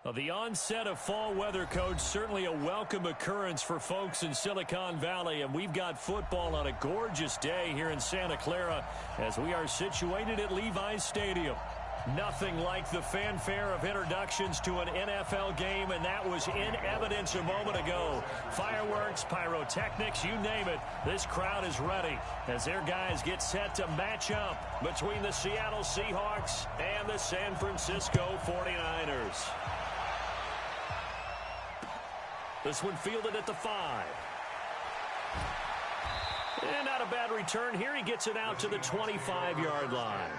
Well, the onset of fall weather, Coach, certainly a welcome occurrence for folks in Silicon Valley, and we've got football on a gorgeous day here in Santa Clara as we are situated at Levi's Stadium. Nothing like the fanfare of introductions to an NFL game, and that was in evidence a moment ago. Fireworks, pyrotechnics, you name it, this crowd is ready as their guys get set to match up between the Seattle Seahawks and the San Francisco 49ers. This one fielded at the 5. And not a bad return here. He gets it out to the 25-yard line.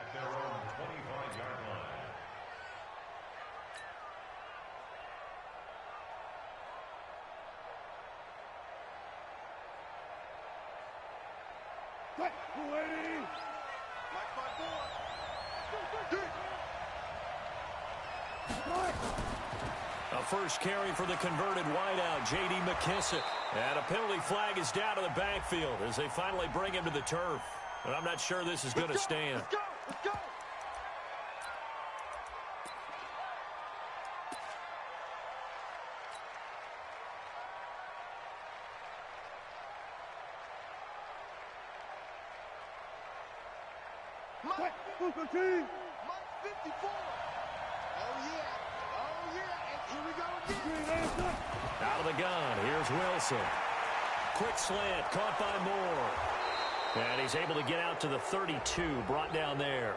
At their own 25-yard line. A first carry for the converted wideout, J.D. McKissick. And a penalty flag is down to the backfield as they finally bring him to the turf. But I'm not sure this is going to stand. Let's go! Let's go! Mike 54. Oh, yeah. Oh, yeah. And here we go again. Out of the gun. Here's Wilson. Quick slant. Caught by Moore. And he's able to get out to the 32. Brought down there.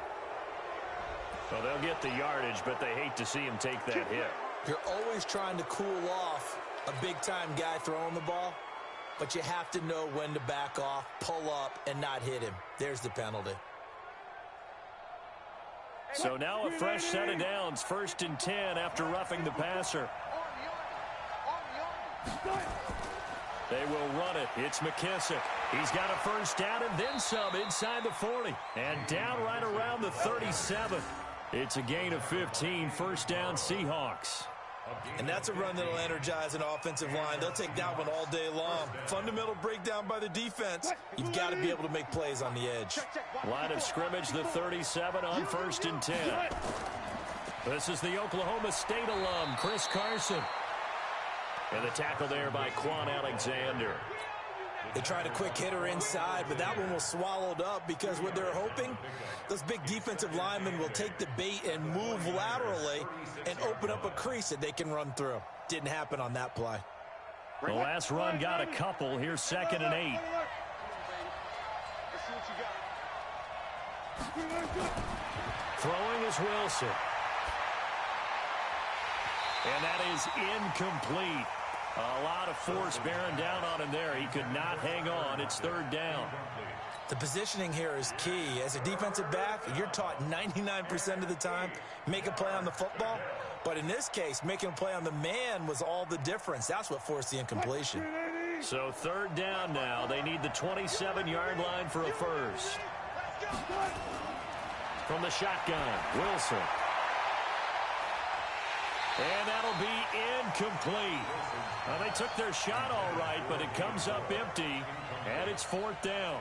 Well, they'll get the yardage, but they hate to see him take that hit. You're always trying to cool off a big-time guy throwing the ball, but you have to know when to back off, pull up, and not hit him. There's the penalty. So now a fresh set of downs, 1st and 10 after roughing the passer. They will run it. It's McKissick. He's got a first down and then some inside the 40. And down right around the 37. It's a gain of 15, first down Seahawks. And that's a run that'll energize an offensive line. They'll take that one all day long. Fundamental breakdown by the defense. You've got to be able to make plays on the edge. Line of scrimmage, the 37 on 1st and 10. This is the Oklahoma State alum, Chris Carson. And the tackle there by Quan Alexander. They tried a quick hitter inside, but that one was swallowed up because what they're hoping, those big defensive linemen will take the bait and move laterally and open up a crease that they can run through. Didn't happen on that play. The last run got a couple. Here's 2nd and 8. Throwing is Wilson. And that is incomplete. A lot of force bearing down on him there. He could not hang on. It's 3rd down. The positioning here is key. As a defensive back, you're taught 99% of the time, make a play on the football. But in this case, making a play on the man was all the difference. That's what forced the incompletion. So 3rd down now. They need the 27-yard line for a first. From the shotgun, Wilson. And that'll be incomplete. Well, they took their shot all right, but it comes up empty, and it's 4th down.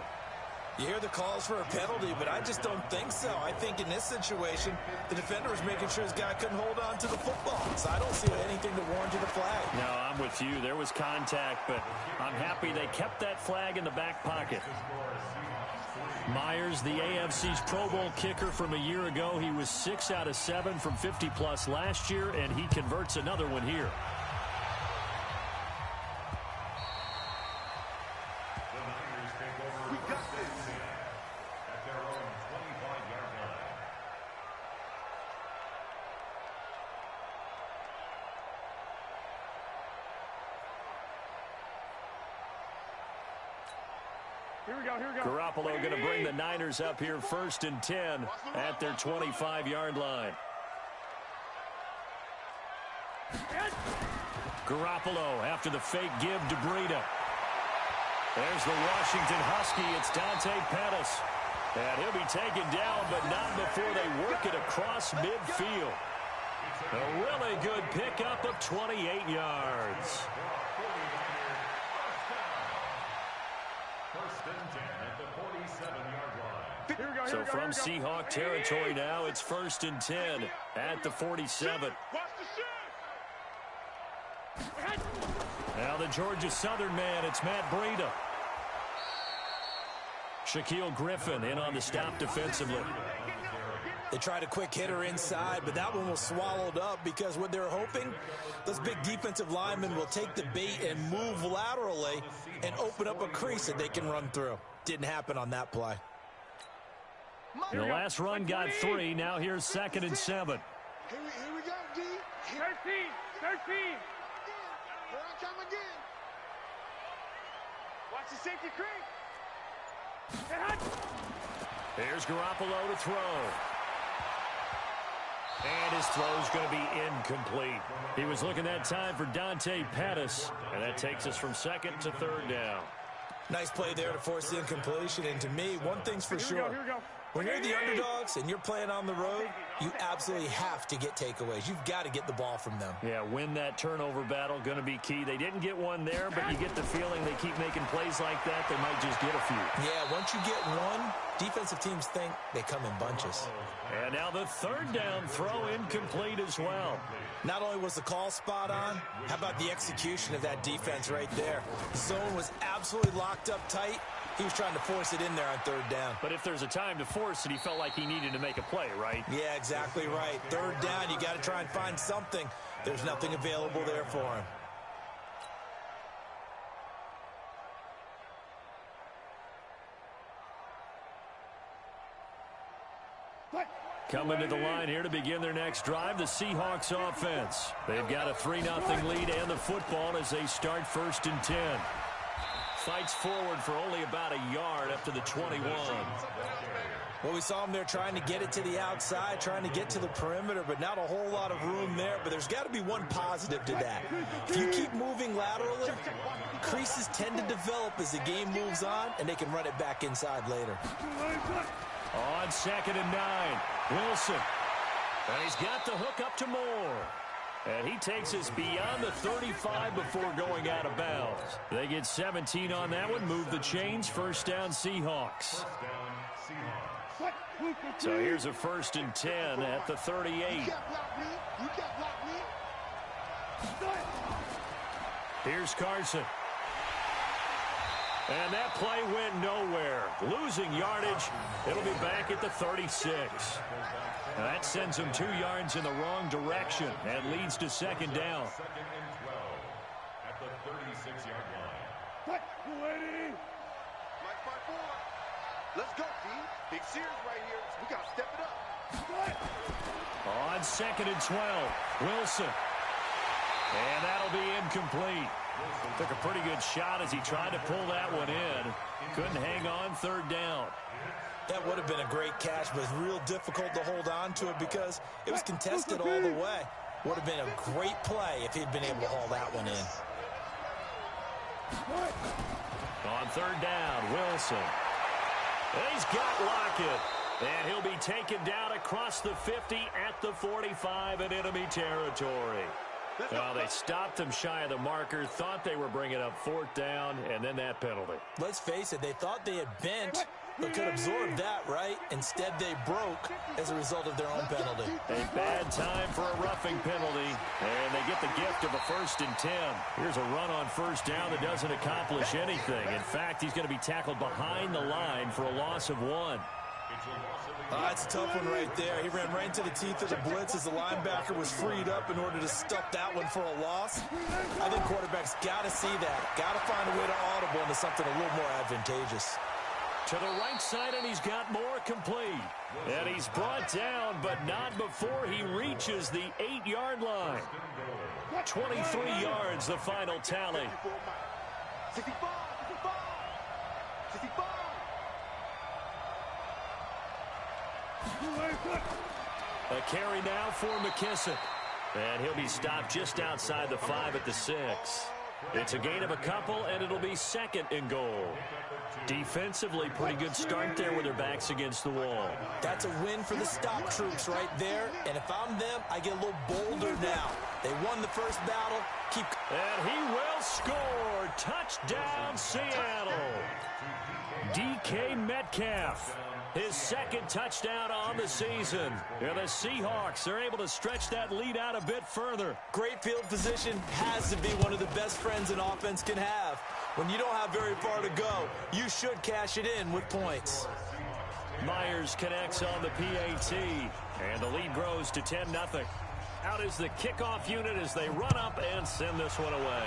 You hear the calls for a penalty, but I just don't think so. I think in this situation, the defender was making sure his guy couldn't hold on to the football. So I don't see anything to warrant the flag. No, I'm with you. There was contact, but I'm happy they kept that flag in the back pocket. Myers, the AFC's Pro Bowl kicker from a year ago. He was 6 out of 7 from 50-plus last year, and he converts another one here. Garoppolo going to bring the Niners up here 1st and 10 at their 25-yard line. Garoppolo after the fake give to Breida. There's the Washington Husky. It's Dante Pettis. And he'll be taken down, but not before they work it across midfield. A really good pickup of 28 yards. So from Seahawk territory now, it's 1st and 10 at the 47. Now the Georgia Southern man, it's Matt Breida. Shaquille Griffin in on the stop defensively. They tried a quick hitter inside, but that one was swallowed up because what they're hoping, those big defensive linemen will take the bait and move laterally and open up a crease that they can run through. Didn't happen on that play. The last run got 3. Now here's 2nd and 7. Here we go, D. 13. Here I come again. Watch the safety creep. Here's Garoppolo to throw. And his throw's going to be incomplete. He was looking that time for Dante Pettis, and that takes us from 2nd to 3rd down. Nice play there to force the incompletion. And to me, one thing's for sure. When you're the underdogs and you're playing on the road, you absolutely have to get takeaways. You've got to get the ball from them. Yeah, win that turnover battle, going to be key. They didn't get one there, but you get the feeling they keep making plays like that, they might just get a few. Yeah, once you get one, defensive teams think they come in bunches. And now the 3rd down throw incomplete as well. Not only was the call spot on, how about the execution of that defense right there? The zone was absolutely locked up tight. He was trying to force it in there on 3rd down. But if there's a time to force it, he felt like he needed to make a play, right? Yeah, exactly right. 3rd down, you got to try and find something. There's nothing available there for him. Coming to the line here to begin their next drive, the Seahawks offense. They've got a 3-0 lead and the football as they start 1st and 10. Fights forward for only about a yard up to the 21. Well, we saw him there trying to get it to the outside, trying to get to the perimeter, but not a whole lot of room there. But there's got to be one positive to that. If you keep moving laterally, creases tend to develop as the game moves on, and they can run it back inside later. On 2nd and 9, Wilson. And he's got the hook up to Moore. And he takes us beyond the 35 before going out of bounds. They get 17 on that one, move the chains, 1st down Seahawks. So here's a 1st and 10 at the 38. You can't block me. You can't block me. Here's Carson. And that play went nowhere. Losing yardage. It'll be back at the 36. Now that sends him 2 yards in the wrong direction and leads to 2nd down. 2nd and 12 at the 36-yard line. Let's go, D. Big series right here. We got to step it up. On 2nd and 12, Wilson. And that'll be incomplete. Took a pretty good shot as he tried to pull that one in. Couldn't hang on 3rd down. That would have been a great catch, but it's real difficult to hold on to it because it was contested all the way. Would have been a great play if he'd been able to haul that one in. On 3rd down, Wilson. He's got Lockett. And he'll be taken down across the 50 at the 45 in enemy territory. Well, they stopped him shy of the marker, thought they were bringing up 4th down, and then that penalty. Let's face it, they thought they had bent, but could absorb that, right? Instead, they broke as a result of their own penalty. A bad time for a roughing penalty, and they get the gift of a 1st and 10. Here's a run on 1st down that doesn't accomplish anything. In fact, he's going to be tackled behind the line for a loss of 1. That's a tough one right there. He ran right into the teeth of the blitz as the linebacker was freed up in order to stuff that one for a loss. I think quarterbacks got to see that. Got to find a way to audible into something a little more advantageous. To the right side, and he's got more complete. And he's brought down, but not before he reaches the 8-yard line. 23 yards, the final tally. A carry now for McKissick. And he'll be stopped just outside the 5 at the 6. It's a gain of a couple, and it'll be 2nd and goal. Defensively, pretty good start there with their backs against the wall. That's a win for the stop troops right there. And if I'm them, I get a little bolder now. They won the first battle. And he will score. Touchdown, Seattle. DK Metcalf. His 2nd touchdown on the season. And the Seahawks are able to stretch that lead out a bit further. Great field position has to be one of the best friends an offense can have. When you don't have very far to go, you should cash it in with points. Myers connects on the PAT. And the lead grows to 10-0. Out is the kickoff unit as they run up and send this one away.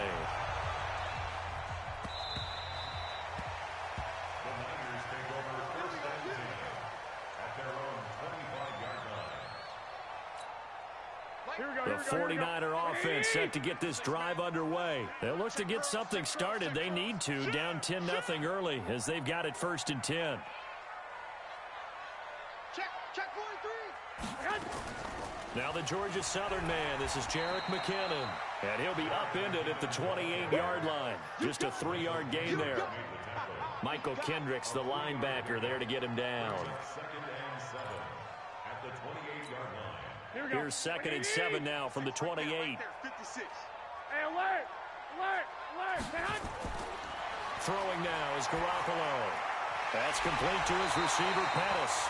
The 49er offense set to get this drive underway. They'll look to get something started. They need to, down 10-0 early as they've got it 1st and 10. Check 43. Now the Georgia Southern man. This is Jerick McKinnon. And he'll be upended at the 28-yard line. Just a 3-yard gain there. Michael Kendricks, the linebacker, there to get him down. Here's 2nd and 7 now from the 28. Hey, alert! Throwing now is Garoppolo. That's complete to his receiver, Pettis.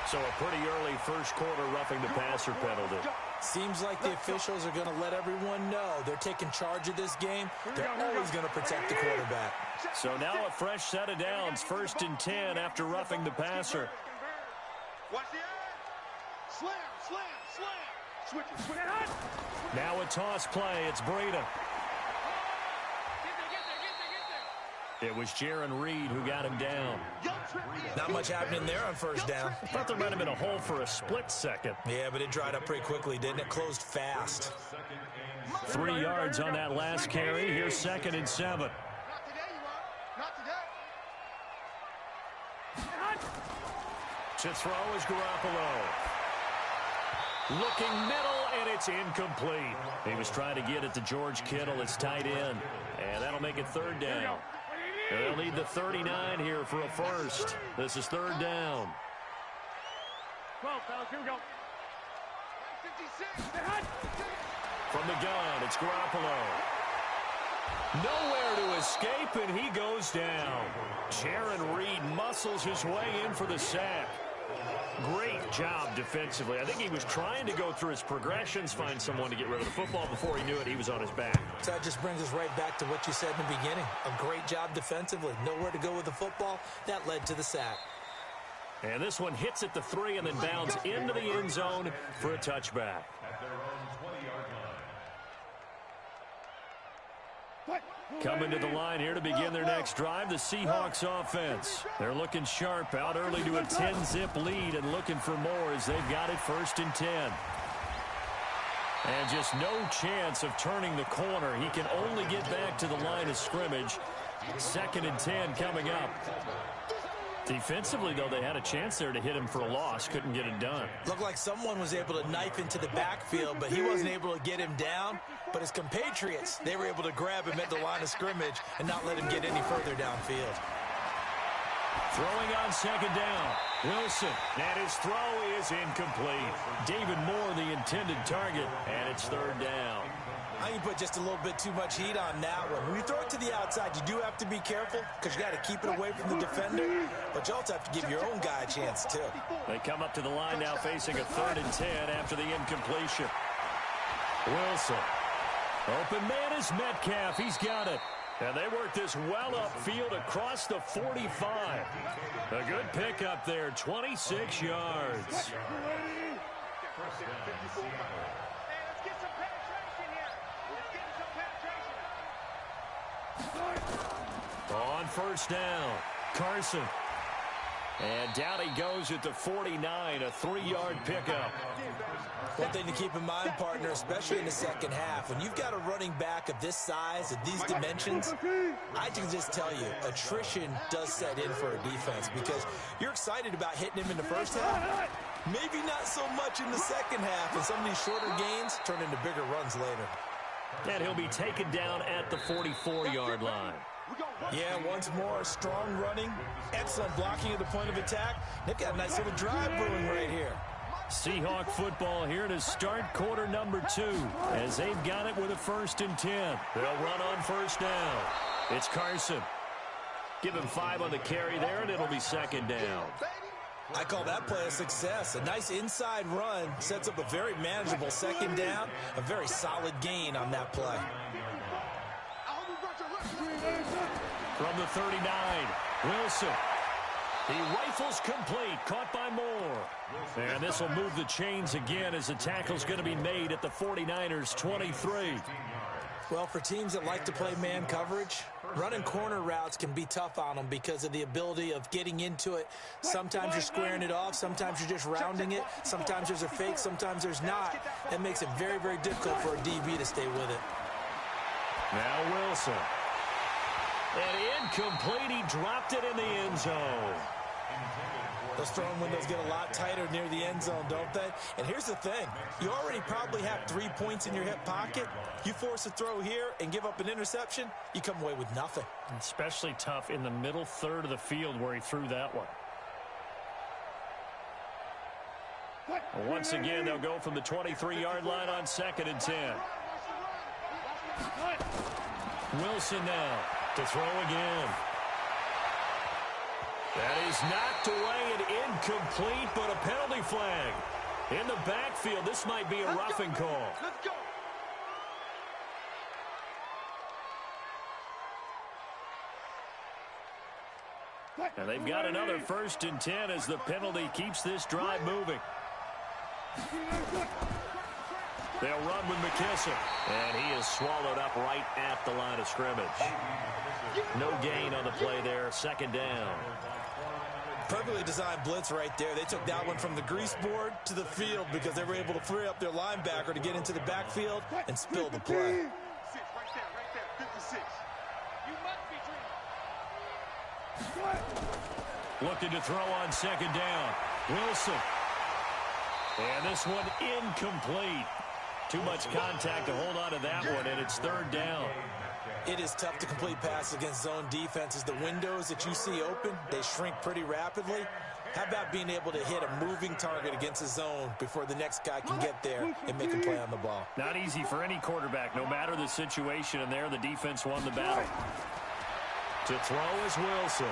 So a pretty early first quarter roughing the passer penalty. Seems like the officials are going to let everyone know they're taking charge of this game. They're always going to protect the quarterback. So now a fresh set of downs, 1st and 10 after roughing the passer. Watch the eye. Slam. Switch it. Now a toss play. It's Breida. It was Jaron Reed who got him down. Not much happening there on 1st down. I thought there might have been a hole for a split second. Yeah, but it dried up pretty quickly, didn't it? Closed fast. 3 yards on that last carry. Here's 2nd and 7. Not today, you are. Not today. To throw is Garoppolo. Looking middle, and it's incomplete. He was trying to get it to George Kittle. It's tight end, and that'll make it 3rd down. They'll need the 39 here for a first. This is 3rd down. 12, fellas, here we go. 56. From the gun, it's Garoppolo. Nowhere to escape, and he goes down. Jaron Reed muscles his way in for the sack. Great job defensively. I think he was trying to go through his progressions, find someone to get rid of the football. Before he knew it, he was on his back. So that just brings us right back to what you said in the beginning. A great job defensively. Nowhere to go with the football. That led to the sack. And this one hits at the 3 and then bounds into the end zone for a touchback. Coming to the line here to begin their next drive, the Seahawks offense. They're looking sharp, out early to a 10-zip lead and looking for more as they've got it 1st and 10. And just no chance of turning the corner. He can only get back to the line of scrimmage. 2nd and 10 coming up. Defensively, though, they had a chance there to hit him for a loss. Couldn't get it done. Looked like someone was able to knife into the backfield, but he wasn't able to get him down. But his compatriots, they were able to grab him at the line of scrimmage and not let him get any further downfield. Throwing on 2nd down. Wilson, and his throw is incomplete. David Moore, the intended target, and it's 3rd down. I think you put just a little bit too much heat on that one. When you throw it to the outside, you do have to be careful because you got to keep it away from the defender, but you also have to give your own guy a chance, too. They come up to the line now facing a 3rd and 10 after the incompletion. Wilson. Open man is Metcalf. He's got it. And they work this well upfield across the 45. A good pickup there, 26 yards. On 1st down, Carson. And down he goes at the 49, a 3-yard pickup. One thing to keep in mind, partner, especially in the second half, when you've got a running back of this size, of these dimensions, I can just tell you, attrition does set in for a defense because you're excited about hitting him in the first half. Maybe not so much in the second half, and some of these shorter gains turn into bigger runs later. And he'll be taken down at the 44-yard line. Yeah, once more, strong running, excellent blocking at the point of attack. They've got a nice little drive brewing right here. Seahawk football here to start quarter number 2 as they've got it with a 1st and 10. They'll run on first down. It's Carson. Give him 5 on the carry there, and it'll be 2nd down. I call that play a success. A nice inside run sets up a very manageable 2nd down, a very solid gain on that play. From the 39, Wilson. He rifles complete, caught by Moore. And this will move the chains again as the tackle's going to be made at the 49ers' 23. Well, for teams that like to play man coverage, running corner routes can be tough on them because of the ability of getting into it. Sometimes you're squaring it off. Sometimes you're just rounding it. Sometimes there's a fake. Sometimes there's not. That makes it very, very difficult for a DB to stay with it. Now Wilson. And incomplete. He dropped it in the end zone. Those throwing windows get a lot tighter near the end zone, don't they? And here's the thing. You already probably have 3 points in your hip pocket. You force a throw here and give up an interception, you come away with nothing. Especially tough in the middle third of the field where he threw that one. Well, once again, they'll go from the 23-yard line on 2nd and 10. Wilson now to throw again. That is knocked away and incomplete, but a penalty flag. In the backfield, this might be a roughing call. Let's go. And they've got another 1st and 10 as the penalty keeps this drive moving. They'll run with McKissick, and he is swallowed up right at the line of scrimmage. No gain on the play there, 2nd down. Perfectly designed blitz right there. They took that one from the grease board to the field because they were able to free up their linebacker to get into the backfield and spill the play. Right there, 56. You must be dreaming. Looking to throw on 2nd down. Wilson. And this one incomplete. Too much contact to hold on to that one, and it's 3rd down. It is tough to complete passes against zone defenses. The windows that you see open, they shrink pretty rapidly. How about being able to hit a moving target against a zone before the next guy can get there and make a play on the ball? Not easy for any quarterback, no matter the situation, and there the defense won the battle. To throw is Wilson.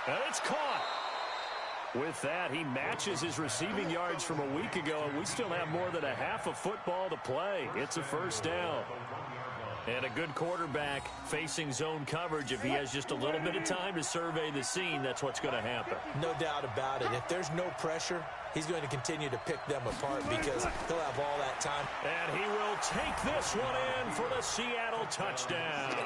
And it's caught. With that, he matches his receiving yards from a week ago, and we still have more than a half of football to play. It's a 1st down. And a good quarterback facing zone coverage, if he has just a little bit of time to survey the scene, that's what's going to happen. No doubt about it. If there's no pressure, he's going to continue to pick them apart because he'll have all that time. And he will take this one in for the Seattle touchdown.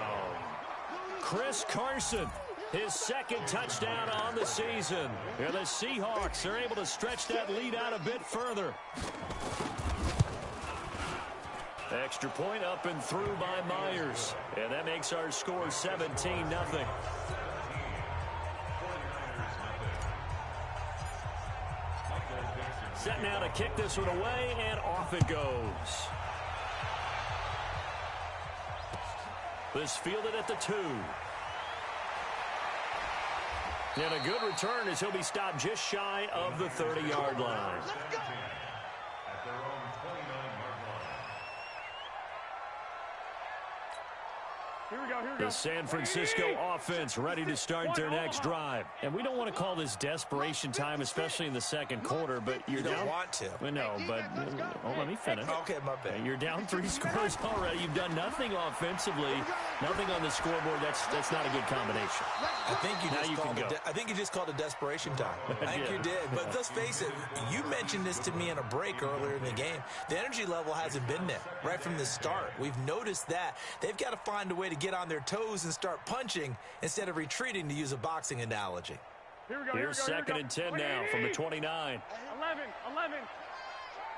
Chris Carson, his 2nd touchdown on the season. And the Seahawks are able to stretch that lead out a bit further. Extra point up and through by Myers. And that makes our score 17-0. Set now to kick this one away, and off it goes. This fielded at the 2. And a good return as he'll be stopped just shy of the 30-yard line. The San Francisco offense ready to start their next drive. And we don't want to call this desperation time, especially in the 2nd quarter, but you're down. You don't want to. Well, no, but let me finish. Okay, my bad. You're down 3 scores already. You've done nothing offensively, nothing on the scoreboard. That's not a good combination. I think you just called it desperation time. I think you did. But let's face it, you mentioned this to me in a break earlier in the game. The energy level hasn't been there right from the start. We've noticed that. They've got to find a way to get on their toes and start punching instead of retreating, to use a boxing analogy. Here's second and 10 now from the 29. 11.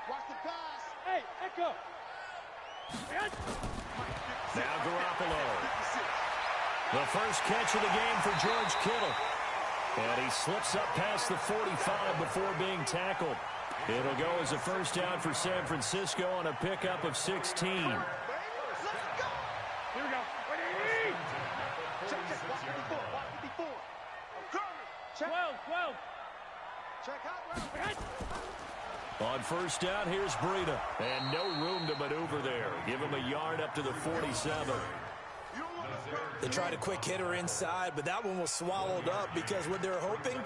Watch the pass. Hey, Echo. Now Garoppolo. The first catch of the game for George Kittle. And he slips up past the 45 before being tackled. It'll go as a first down for San Francisco on a pickup of 16. Here we go. Check. Watch 54. Watch 54. Check. 12. Check out. On first down, here's Breida. And no room to maneuver there. Give him a yard up to the 47. They tried a quick hitter inside, but that one was swallowed up because what they're hoping,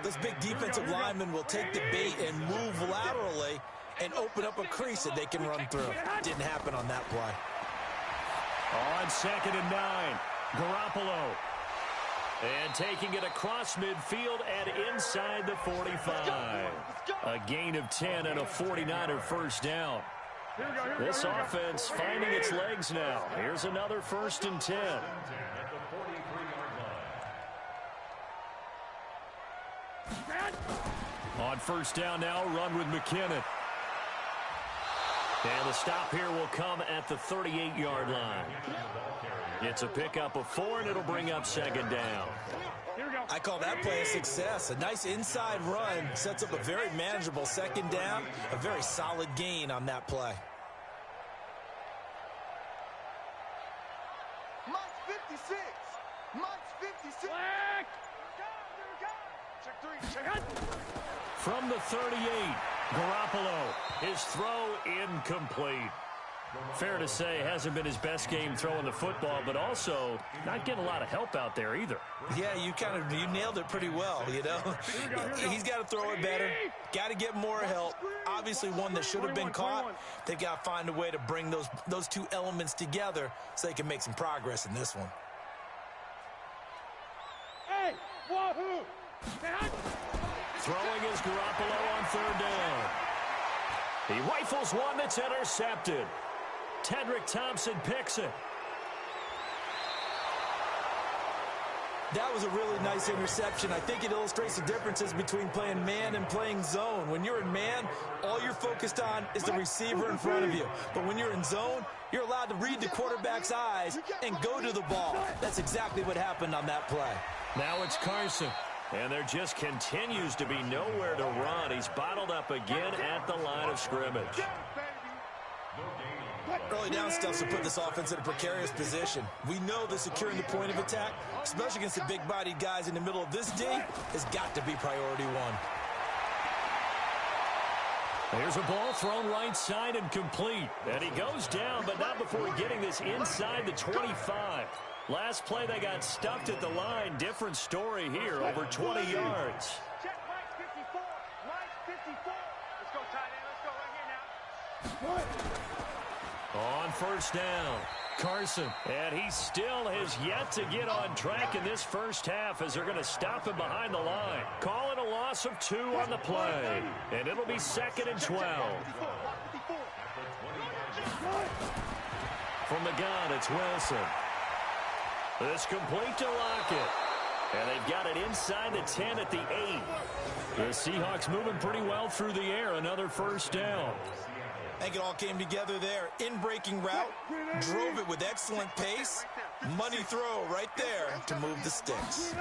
those big defensive linemen will take the bait and move laterally and open up a crease that they can run through. Didn't happen on that play. On second and 9, Garoppolo. And taking it across midfield and inside the 45. A gain of 10 and a 49er first down. This offense finding its legs now. Here's another first and 10. On first down now, run with McKinnon. And the stop here will come at the 38-yard line. It's a pickup of 4, and it'll bring up second down. I call that play a success. A nice inside run sets up a very manageable second down. A very solid gain on that play. Mike's 56. Mike's 56. Black. Check 3. Check. From the 38, Garoppolo. His throw incomplete. Fair to say, hasn't been his best game throwing the football, but also not getting a lot of help out there either. Yeah, you nailed it pretty well, you know. He's got to throw it better. Got to get more help. Obviously one that should have been caught. They've got to find a way to bring those two elements together so they can make some progress in this one. Hey, wahoo! Throwing is Garoppolo on third down. He rifles one that's intercepted. Tedrick Thompson picks it. That was a really nice interception. I think it illustrates the differences between playing man and playing zone. When you're in man, all you're focused on is the receiver in front of you. But when you're in zone, you're allowed to read the quarterback's eyes and go to the ball. That's exactly what happened on that play. Now it's Carson. And there just continues to be nowhere to run. He's bottled up again at the line of scrimmage. Early down stuff to put this offense in a precarious position. We know that securing the point of attack, especially against the big-bodied guys in the middle of this D, has got to be priority one. There's a ball thrown right side and complete. And he goes down, but not before getting this inside the 25. Last play, they got stuffed at the line. Different story here, over 20 yards. Check Mike's 54. Mike's 54. Let's go, tight end. Let's go right here now. On first down, Carson. And he still has yet to get on track in this first half as they're going to stop him behind the line. Call it a loss of 2 on the play. And it'll be second and 12. From the gun, it's Wilson. This complete to Lockett. And they've got it inside the 10 at the 8. The Seahawks moving pretty well through the air. Another first down. I think it all came together there. In-breaking route, drove it with excellent pace. Money throw right there to move the sticks.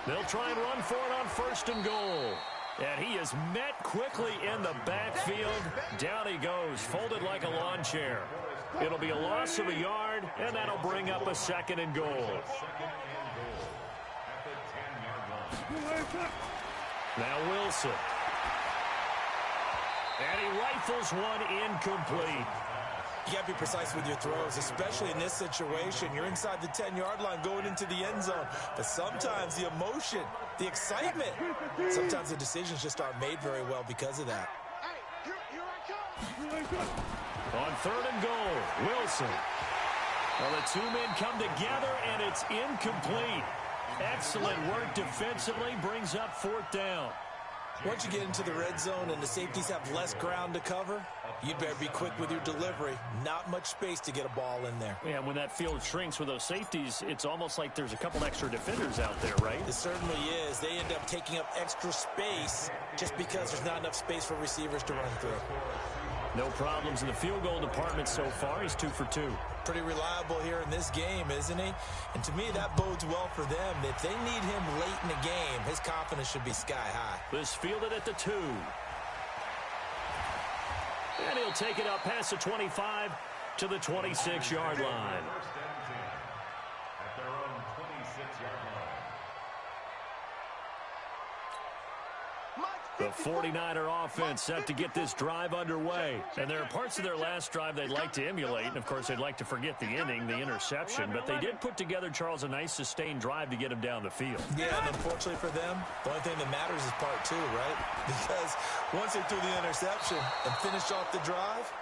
They'll try and run for it on first and goal. And he is met quickly in the backfield. Down he goes, folded like a lawn chair. It'll be a loss of a yard, and that'll bring up a second and goal. Now Wilson. And he rifles one incomplete. You got to be precise with your throws, especially in this situation. You're inside the 10-yard line going into the end zone. But sometimes the emotion, the excitement, sometimes the decisions just aren't made very well because of that. Hey, here I come. On third and goal, Wilson. Well, the two men come together, and it's incomplete. Excellent work defensively, brings up fourth down. Once you get into the red zone and the safeties have less ground to cover, you'd better be quick with your delivery. Not much space to get a ball in there. Yeah, when that field shrinks with those safeties, it's almost like there's a couple extra defenders out there, right? It certainly is. They end up taking up extra space just because there's not enough space for receivers to run through. No problems in the field goal department so far. He's 2 for 2. Pretty reliable here in this game, isn't he? And to me, that bodes well for them. If they need him late in the game, his confidence should be sky high. This fielded at the 2. And he'll take it up past the 25 to the 26-yard line. At their own 26-yard line. The 49er offense set to get this drive underway. And there are parts of their last drive they'd like to emulate. And, of course, they'd like to forget the inning, the interception. But they did put together, Charles, a nice sustained drive to get him down the field. Yeah, and unfortunately for them, the only thing that matters is part 2, right? Because once they threw the interception and finished off the drive,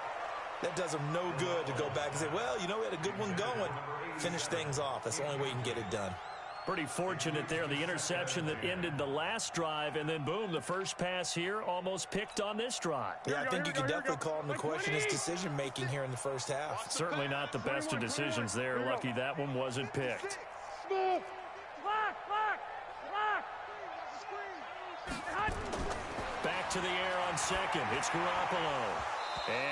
that does them no good to go back and say, well, you know, we had a good one going. Finish things off. That's the only way you can get it done. Pretty fortunate there, the interception that ended the last drive, and then, boom, the first pass here almost picked on this drive. Yeah, I think you could definitely call him to question his decision-making here in the first half. Certainly not the best of decisions there. Lucky that one wasn't picked. Back to the air on second. It's Garoppolo.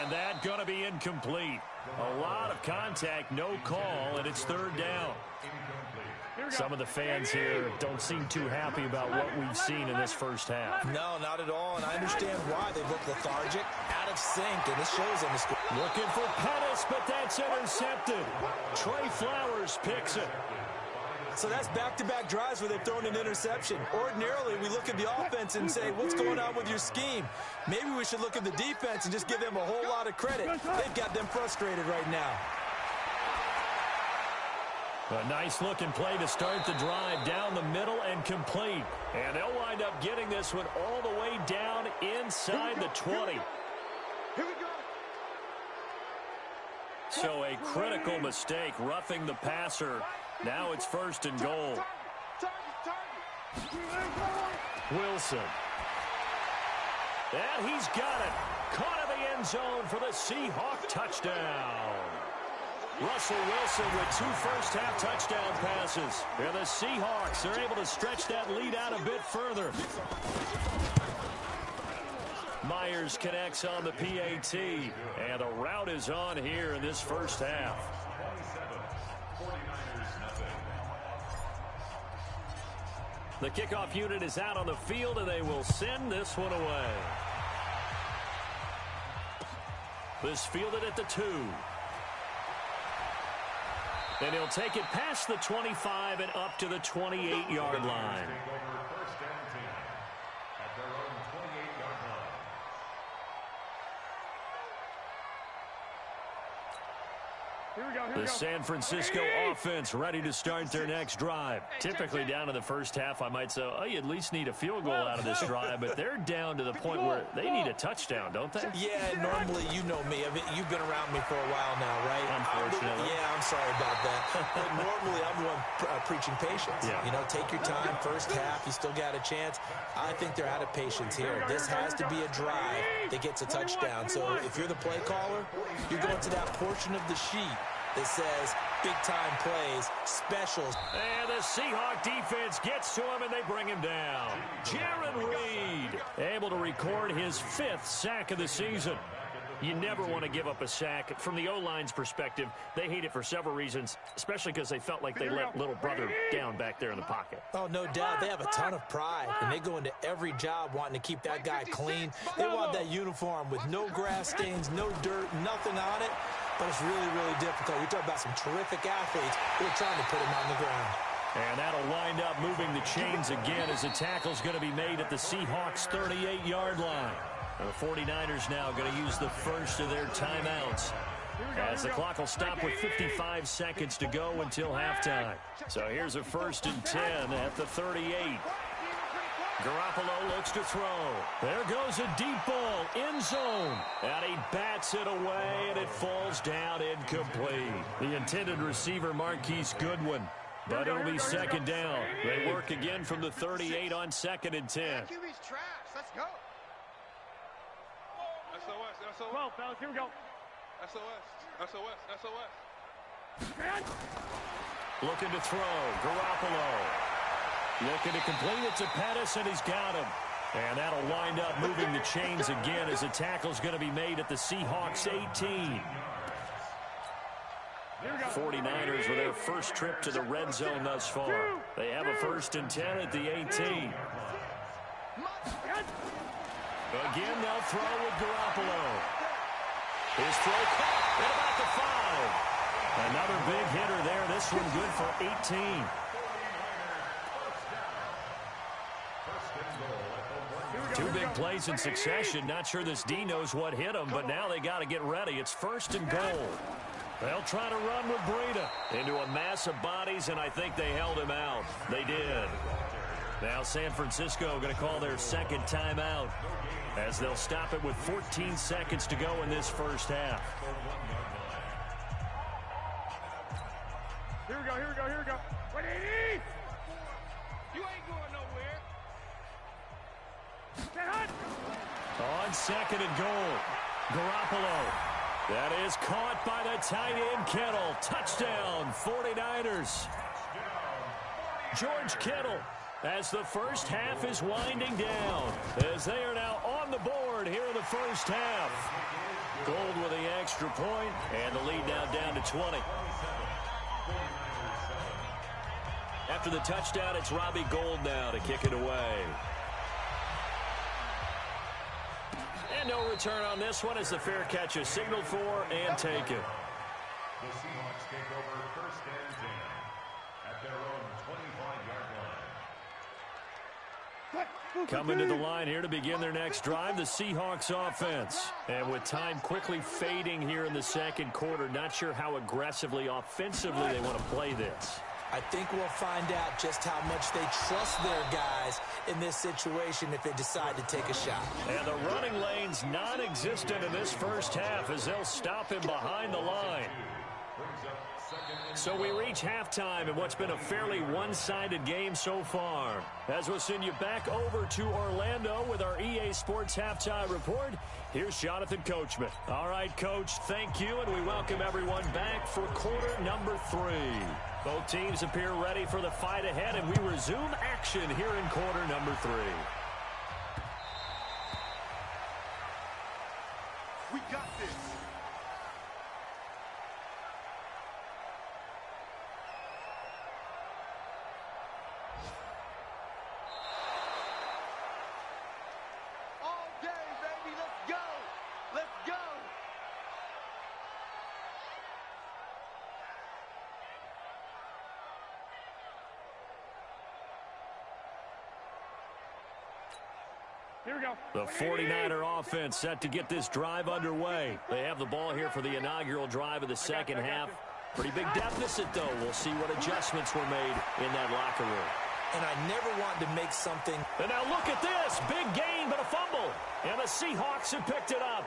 And that going to be incomplete. A lot of contact, no call, and it's third down. Some of the fans here don't seem too happy about what we've seen in this first half. No, not at all, and I understand why. They look lethargic, out of sync, and this shows in the score. Looking for Pettis, but that's intercepted. Trey Flowers picks it. So that's back-to-back drives where they've thrown an interception. Ordinarily, we look at the offense and say, what's going on with your scheme? Maybe we should look at the defense and just give them a whole lot of credit. They've got them frustrated right now. A nice-looking play to start the drive down the middle and complete. And they'll wind up getting this one all the way down inside the 20. Here we go. So a critical mistake, roughing the passer. Now it's first and goal. Wilson. And he's got it. Caught in the end zone for the Seahawks touchdown. Russell Wilson with 2 first-half touchdown passes. And the Seahawks are able to stretch that lead out a bit further. Myers connects on the PAT. And a rout is on here in this first half. 27, 49ers nothing. The kickoff unit is out on the field, and they will send this one away. This fielded at the 2. And he'll take it past the 25 and up to the 28-yard line. First down team at their own 28-yard line. The San Francisco offense ready to start their next drive. Typically down in the first half, I might say, oh, you at least need a field goal out of this drive, but they're down to the point where they need a touchdown, don't they? Yeah, normally, you know me. I mean, you've been around me for a while now, right? Unfortunately. I'm sorry about that. But normally, I'm the one preaching patience. Yeah. You know, take your time. First half, you still got a chance. I think they're out of patience here. This has to be a drive that gets a touchdown. So if you're the play caller, you're going to that portion of the sheet that says big-time plays, specials. And the Seahawks defense gets to him, and they bring him down. Jaron Reed able to record his 5th sack of the season. You never want to give up a sack. From the O-line's perspective, they hate it for several reasons, especially because they felt like they let little brother down back there in the pocket. Oh, no doubt. They have a ton of pride, and they go into every job wanting to keep that guy clean. They want that uniform with no grass stains, no dirt, nothing on it. But it's really, really difficult. You're talking about some terrific athletes who are trying to put him on the ground. And that'll wind up moving the chains again as the tackle's going to be made at the Seahawks' 38-yard line. The 49ers now going to use the first of their timeouts, as the clock will stop with 55 seconds to go until halftime. So here's a 1st and 10 at the 38. Garoppolo looks to throw. There goes a deep ball, end zone. And he bats it away, and it falls down incomplete. The intended receiver, Marquise Goodwin. But it'll be second down. They work again from the 38 on 2nd and 10. QB's trash. Let's go. SOS, SOS. Well, fellas, here we go. SOS, SOS, SOS. Looking to throw. Garoppolo. Looking to complete it to Pettis, and he's got him. And that'll wind up moving the chains again as the tackle's going to be made at the Seahawks 18. 49ers with their first trip to the red zone thus far. They have a 1st and 10 at the 18. Again, they'll throw with Garoppolo. His throw caught at about the 5. Another big hitter there. This one good for 18. Two big plays in succession. Not sure this D knows what hit him, but now they got to get ready. It's 1st and goal. They'll try to run with Breida into a mass of bodies, and I think they held him out. They did. Now San Francisco going to call their 2nd timeout as they'll stop it with 14 seconds to go in this first half. Here we go, here we go, here we go. 180! You ain't going nowhere. On 2nd and goal, Garoppolo. That is caught by the tight end, Kittle. Touchdown, 49ers. George Kittle, as the first half is winding down, as they are now on the board here in the first half. Gold with the extra point, and the lead now down to 20. After the touchdown, it's Robbie Gould now to kick it away. And no return on this one as the fair catch is signaled for and taken. The Seahawks take over 1st and 10 at their own 25-yard line. Coming to the line here to begin their next drive, the Seahawks offense. And with time quickly fading here in the 2nd quarter, not sure how aggressively, offensively they want to play this. I think we'll find out just how much they trust their guys in this situation if they decide to take a shot. And the running lane's non-existent in this first half as they'll stop him behind the line. So we reach halftime in what's been a fairly one-sided game so far. As we'll send you back over to Orlando with our EA Sports Halftime Report, here's Jonathan Coachman. All right, Coach, thank you, and we welcome everyone back for quarter number 3. Both teams appear ready for the fight ahead, and we resume action here in quarter number 3. We got this. All day, baby. Let's go. Let's go. Here we go. The 49er offense set to get this drive underway. They have the ball here for the inaugural drive of the second half. Pretty big deficit, though. We'll see what adjustments were made in that locker room. And I never want to make something. And now look at this. Big gain, but a fumble. And the Seahawks have picked it up.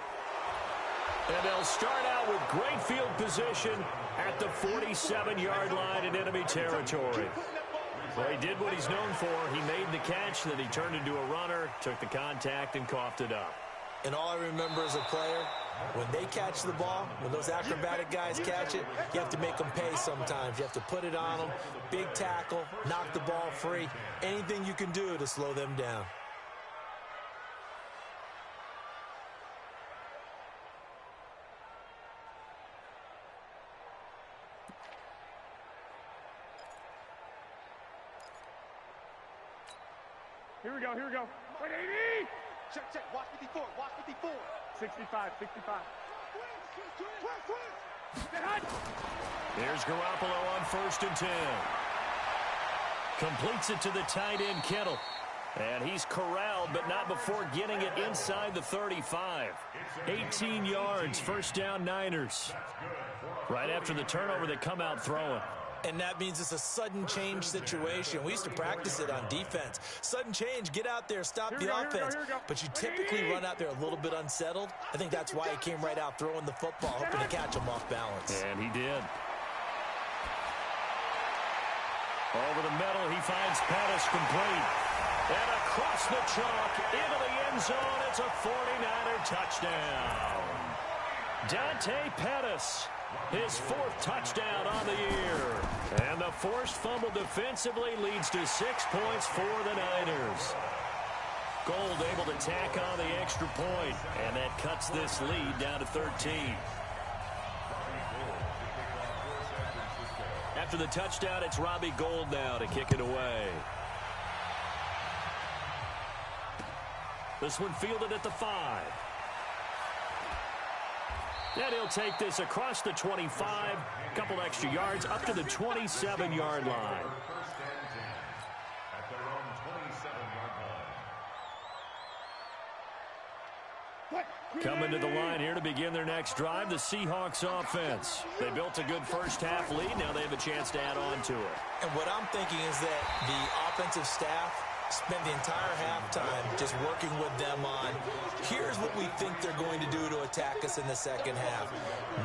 And they'll start out with great field position at the 47-yard line in enemy territory. Well, he did what he's known for. He made the catch, then he turned into a runner, took the contact, and coughed it up. And all I remember as a player, when they catch the ball, when those acrobatic guys catch it, you have to make them pay sometimes. You have to put it on them, big tackle, knock the ball free, anything you can do to slow them down. Here we go, here we go. 180! Check, check. Watch 54. Watch 54. 65, 65. Here's Garoppolo on 1st and 10. Completes it to the tight end, Kittle. And he's corralled, but not before getting it inside the 35. 18 yards, 1st down Niners. Right after the turnover, they come out throwing. And that means it's a sudden change situation. We used to practice it on defense. Sudden change, get out there, stop the offense. But you typically run out there a little bit unsettled. I think that's why he came right out throwing the football, hoping to catch him off balance. And he did. Over the middle, he finds Pettis complete. And across the chalk, into the end zone, it's a 49er touchdown. Dante Pettis, his 4th touchdown on the year. And the forced fumble defensively leads to 6 points for the Niners. Gold able to tack on the extra point, and that cuts this lead down to 13. After the touchdown, it's Robbie Gould now to kick it away. This one fielded at the 5. And he'll take this across the 25, a couple extra yards, up to the 27-yard line. Coming to the line here to begin their next drive, the Seahawks offense. They built a good first-half lead. Now they have a chance to add on to it. And what I'm thinking is that the offensive staff spent the entire halftime just working with them on, here's what we think they're going to do to attack us in the second half.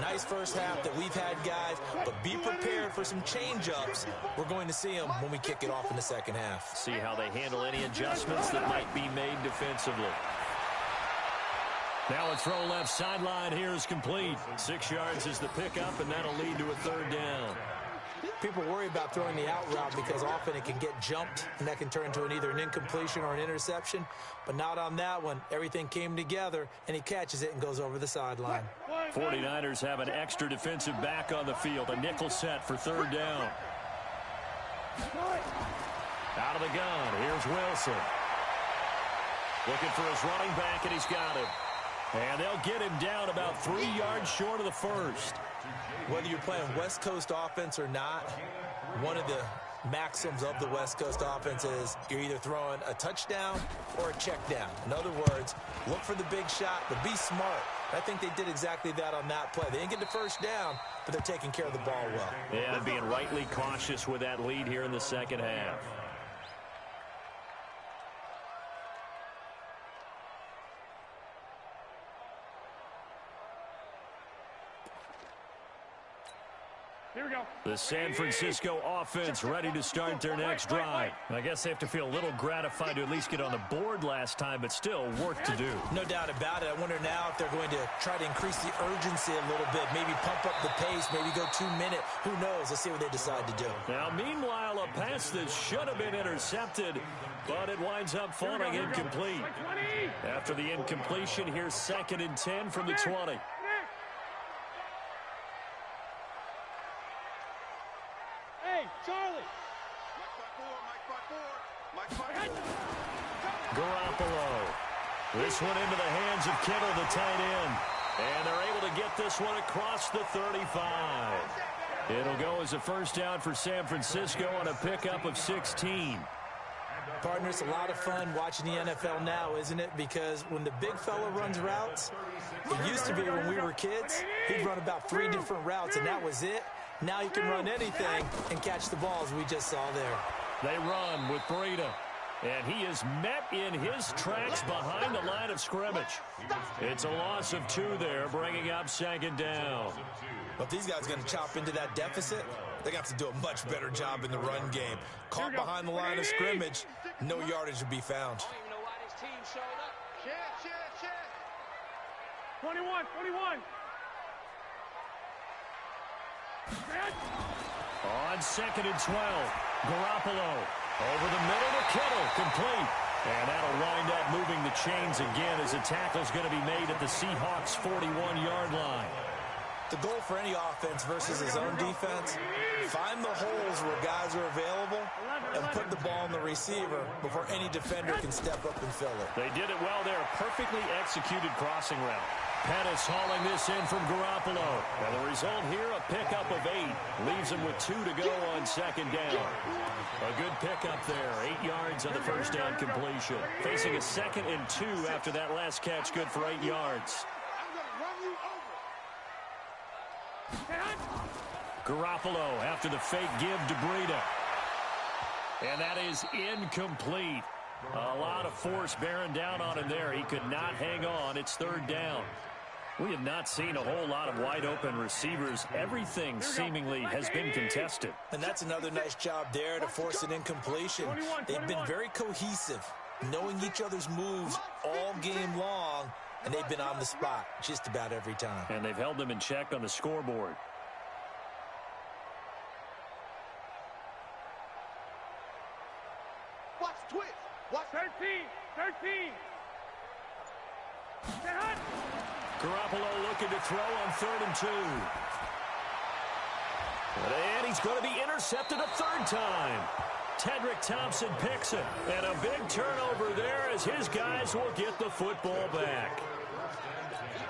Nice first half that we've had, guys, but be prepared for some change-ups. We're going to see them when we kick it off in the second half. See how they handle any adjustments that might be made defensively. Now a throw left sideline here is complete. 6 yards is the pickup, and that'll lead to a 3rd down. People worry about throwing the out route because often it can get jumped, and that can turn into either an incompletion or an interception. But not on that one. Everything came together, and he catches it and goes over the sideline. 49ers have an extra defensive back on the field. A nickel set for 3rd down. Out of the gun. Here's Wilson. Looking for his running back, and he's got him. And they'll get him down about 3 yards short of the first. Whether you're playing West Coast offense or not, one of the maxims of the West Coast offense is you're either throwing a touchdown or a check down. In other words, look for the big shot, but be smart. I think they did exactly that on that play. They didn't get the first down, but they're taking care of the ball well. Yeah, being rightly cautious with that lead here in the second half. Here we go. The San Francisco offense ready to start their next drive. I guess they have to feel a little gratified to at least get on the board last time, but still work to do. No doubt about it. I wonder now if they're going to try to increase the urgency a little bit, maybe pump up the pace, maybe go 2 minute. Who knows? Let's see what they decide to do. Now, meanwhile, a pass that should have been intercepted, but it winds up falling incomplete. After the incompletion, here's 2nd and 10 from the 20. Charlie. Garoppolo. This one into the hands of Kittle, the tight end. And they're able to get this one across the 35. It'll go as a first down for San Francisco on a pickup of 16. Partner, it's a lot of fun watching the NFL now, isn't it? Because when the big fella runs routes, it used to be when we were kids, he'd run about 3 different routes, and that was it. Now you can run anything and catch the balls we just saw there. They run with Breida. And he is met in his tracks behind the line of scrimmage. It's a loss of 2 there, bringing up 2nd down. But these guys are going to chop into that deficit. They're going to have to do a much better job in the run game. Caught behind the line of scrimmage, no yardage to be found. 21. On 2nd and 12, Garoppolo over the middle to Kittle, complete. And that'll wind up moving the chains again as a tackle's going to be made at the Seahawks' 41-yard line. The goal for any offense versus his own defense, find the holes where guys are available and put the ball in the receiver before any defender can step up and fill it. They did it well there. Perfectly executed crossing route. Pettis hauling this in from Garoppolo. And the result here, a pickup of 8. Leaves him with 2 to go on 2nd down. A good pickup there. 8 yards on the first down completion. Facing a 2nd and 2 after that last catch. Good for 8 yards. Garoppolo after the fake give to Breida. And that is incomplete. A lot of force bearing down on him there. He could not hang on. It's 3rd down. We have not seen a whole lot of wide-open receivers. Everything seemingly has been contested. And that's another nice job there to force an incompletion. They've been very cohesive, knowing each other's moves all game long, and they've been on the spot just about every time. And they've held them in check on the scoreboard. Watch twist. Watch 13. Garoppolo looking to throw on 3rd and 2. And he's going to be intercepted a third time. Tedrick Thompson picks it. And a big turnover there as his guys will get the football back.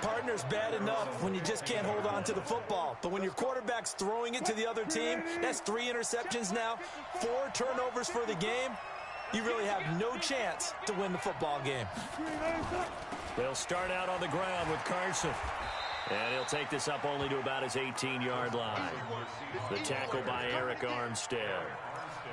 Partner's bad enough when you just can't hold on to the football. But when your quarterback's throwing it to the other team, that's 3 interceptions now, 4 turnovers for the game. You really have no chance to win the football game. They'll start out on the ground with Carson. And he'll take this up only to about his 18-yard line. The tackle by Eric Armstead.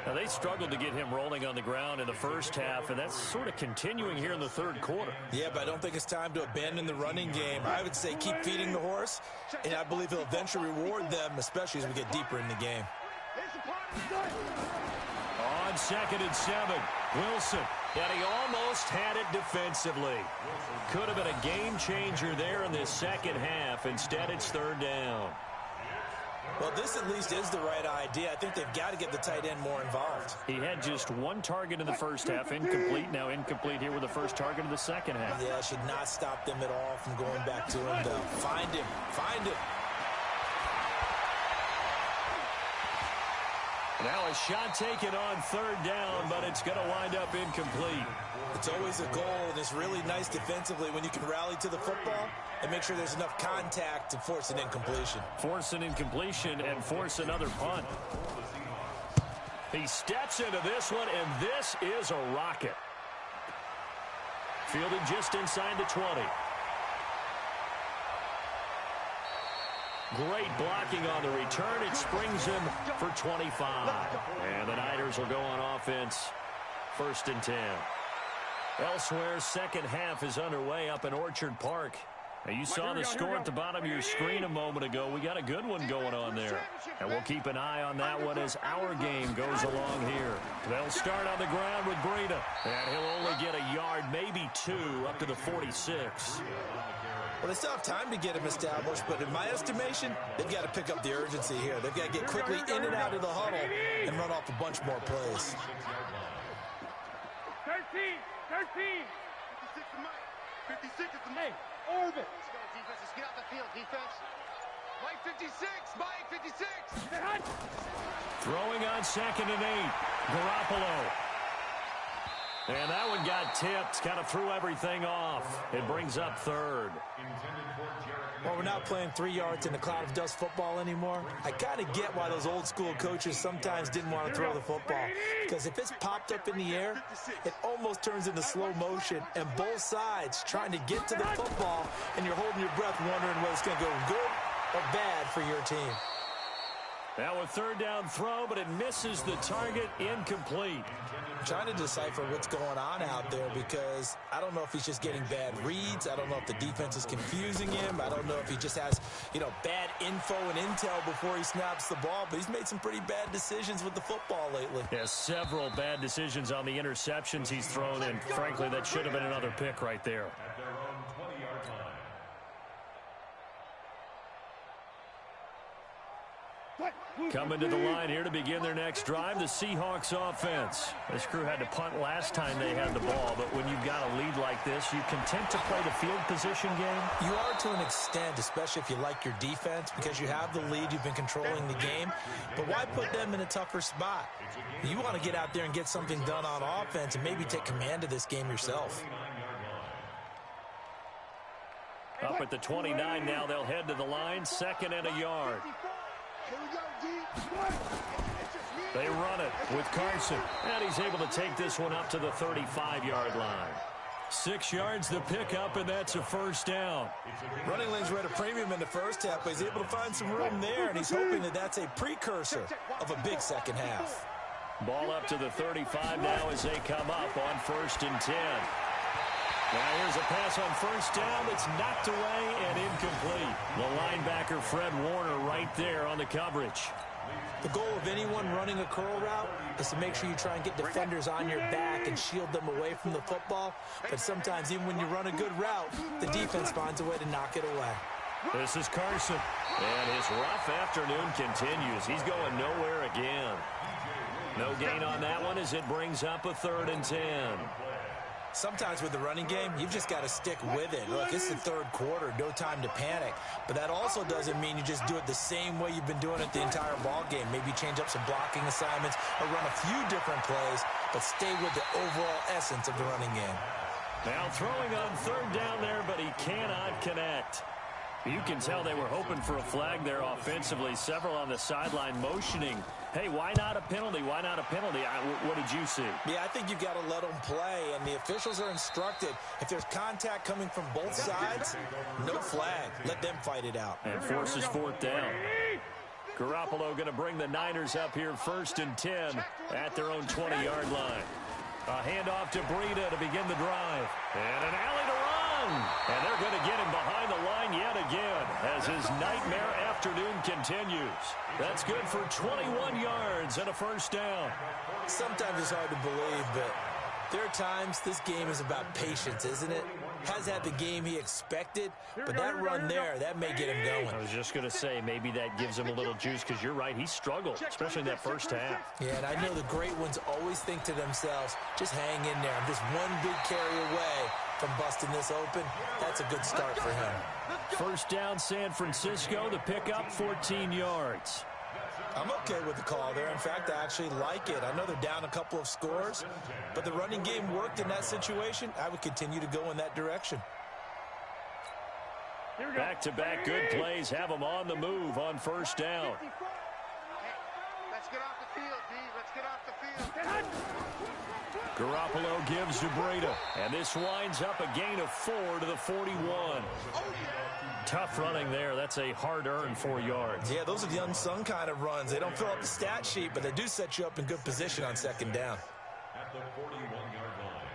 Now, they struggled to get him rolling on the ground in the first half, and that's sort of continuing here in the third quarter. Yeah, but I don't think it's time to abandon the running game. I would say keep feeding the horse, and I believe he'll eventually reward them, especially as we get deeper in the game. On 2nd and 7, Wilson. And he almost had it defensively. Could have been a game changer there in this second half. Instead, it's 3rd down. Well, this at least is the right idea. I think they've got to get the tight end more involved. He had just 1 target in the first half, incomplete. Now incomplete here with the first target of the second half. Yeah, should not stop them at all from going back to him, though. Find him. Now a shot taken on 3rd down, but it's going to wind up incomplete. It's always a goal, and it's really nice defensively when you can rally to the football and make sure there's enough contact to force an incompletion. Force an incompletion and force another punt. He steps into this one, and this is a rocket. Fielded just inside the 20. Great blocking on the return. It springs him for 25. And the Niners will go on offense. 1st and 10. Elsewhere, second half is underway up in Orchard Park. Now, you saw the score at the bottom of your screen a moment ago. We got a good one going on there. And we'll keep an eye on that one as our game goes along here. They'll start on the ground with Breida. And he'll only get a yard, maybe 2, up to the 46. Well, they still have time to get him established, but in my estimation, they've got to pick up the urgency here. They've got to get quickly in and out of the huddle and run off a bunch more plays. 13. 56 is Mike. 56 is the Mike. Orbit. Let's go, defense. Let's get out the field, defense. Mike 56. Mike 56. Throwing on 2nd and 8. Garoppolo. And that one got tipped. Kind of threw everything off. It brings up 3rd. Well, we're not playing 3 yards in a cloud of dust football anymore. I kind of get why those old school coaches sometimes didn't want to throw the football. Because if it's popped up in the air, it almost turns into slow motion. And both sides trying to get to the football, and you're holding your breath wondering whether it's going to go good or bad for your team. Now a 3rd down throw, but it misses the target, incomplete. I'm trying to decipher what's going on out there because I don't know if he's just getting bad reads. I don't know if the defense is confusing him. I don't know if he just has, bad info and intel before he snaps the ball. But he's made some pretty bad decisions with the football lately. Yeah, several bad decisions on the interceptions he's thrown in. Frankly, that should have been another pick right there. Coming to the line here to begin their next drive, the Seahawks offense. This crew had to punt last time they had the ball, but when you've got a lead like this, you content to play the field position game? You are to an extent, especially if you like your defense, because you have the lead, you've been controlling the game. But why put them in a tougher spot? You want to get out there and get something done on offense and maybe take command of this game yourself. Up at the 29 now, they'll head to the line, 2nd and a yard. They run it with Carson, and he's able to take this one up to the 35-yard line. 6 yards the pickup, and that's a 1st down. Running lanes were at a premium in the first half, but he's able to find some room there, and he's hoping that that's a precursor of a big second half. Ball up to the 35 now as they come up on 1st and 10. Now here's a pass on first down that's knocked away and incomplete. The linebacker, Fred Warner, right there on the coverage. The goal of anyone running a curl route is to make sure you try and get defenders on your back and shield them away from the football. But sometimes even when you run a good route, the defense finds a way to knock it away. This is Carson. And his rough afternoon continues. He's going nowhere again. No gain on that one as it brings up a 3rd and 10. Sometimes with the running game, you've just got to stick with it. Look, it's the 3rd quarter, no time to panic. But that also doesn't mean you just do it the same way you've been doing it the entire ball game. Maybe change up some blocking assignments or run a few different plays, but stay with the overall essence of the running game. Now throwing on 3rd down there, but he cannot connect. You can tell they were hoping for a flag there offensively. Several on the sideline motioning. Hey, why not a penalty? Why not a penalty? What did you see? Yeah, I think you've got to let them play, and the officials are instructed. If there's contact coming from both sides, no flag. Let them fight it out. And forces 4th down. Garoppolo going to bring the Niners up here 1st and 10 at their own 20-yard line. A handoff to Breida to begin the drive. And an alley to run. And they're going to get him behind the line yet again as his nightmare afternoon continues. That's good for 21 yards and a 1st down. Sometimes it's hard to believe, but there are times this game is about patience, isn't it? Has had the game he expected, but that run there, that may get him going. I was just going to say, maybe that gives him a little juice because you're right, he struggled, especially in that first half. Yeah, and I know the great ones always think to themselves, just hang in there. I'm just one big carry away from busting this open. That's a good start for him. 1st down, San Francisco. The pickup, 14 yards. I'm okay with the call there. In fact, I actually like it. I know they're down a couple of scores, but the running game worked in that situation. I would continue to go in that direction. Back-to-back good plays have them on the move on 1st down. Let's get off the field, D. Let's get off the field. Garoppolo gives to Breida, and this winds up a gain of 4 to the 41. Tough running there. That's a hard-earned 4 yards. Yeah, those are the unsung kind of runs. They don't fill up the stat sheet, but they do set you up in good position on 2nd down. At the 41-yard line.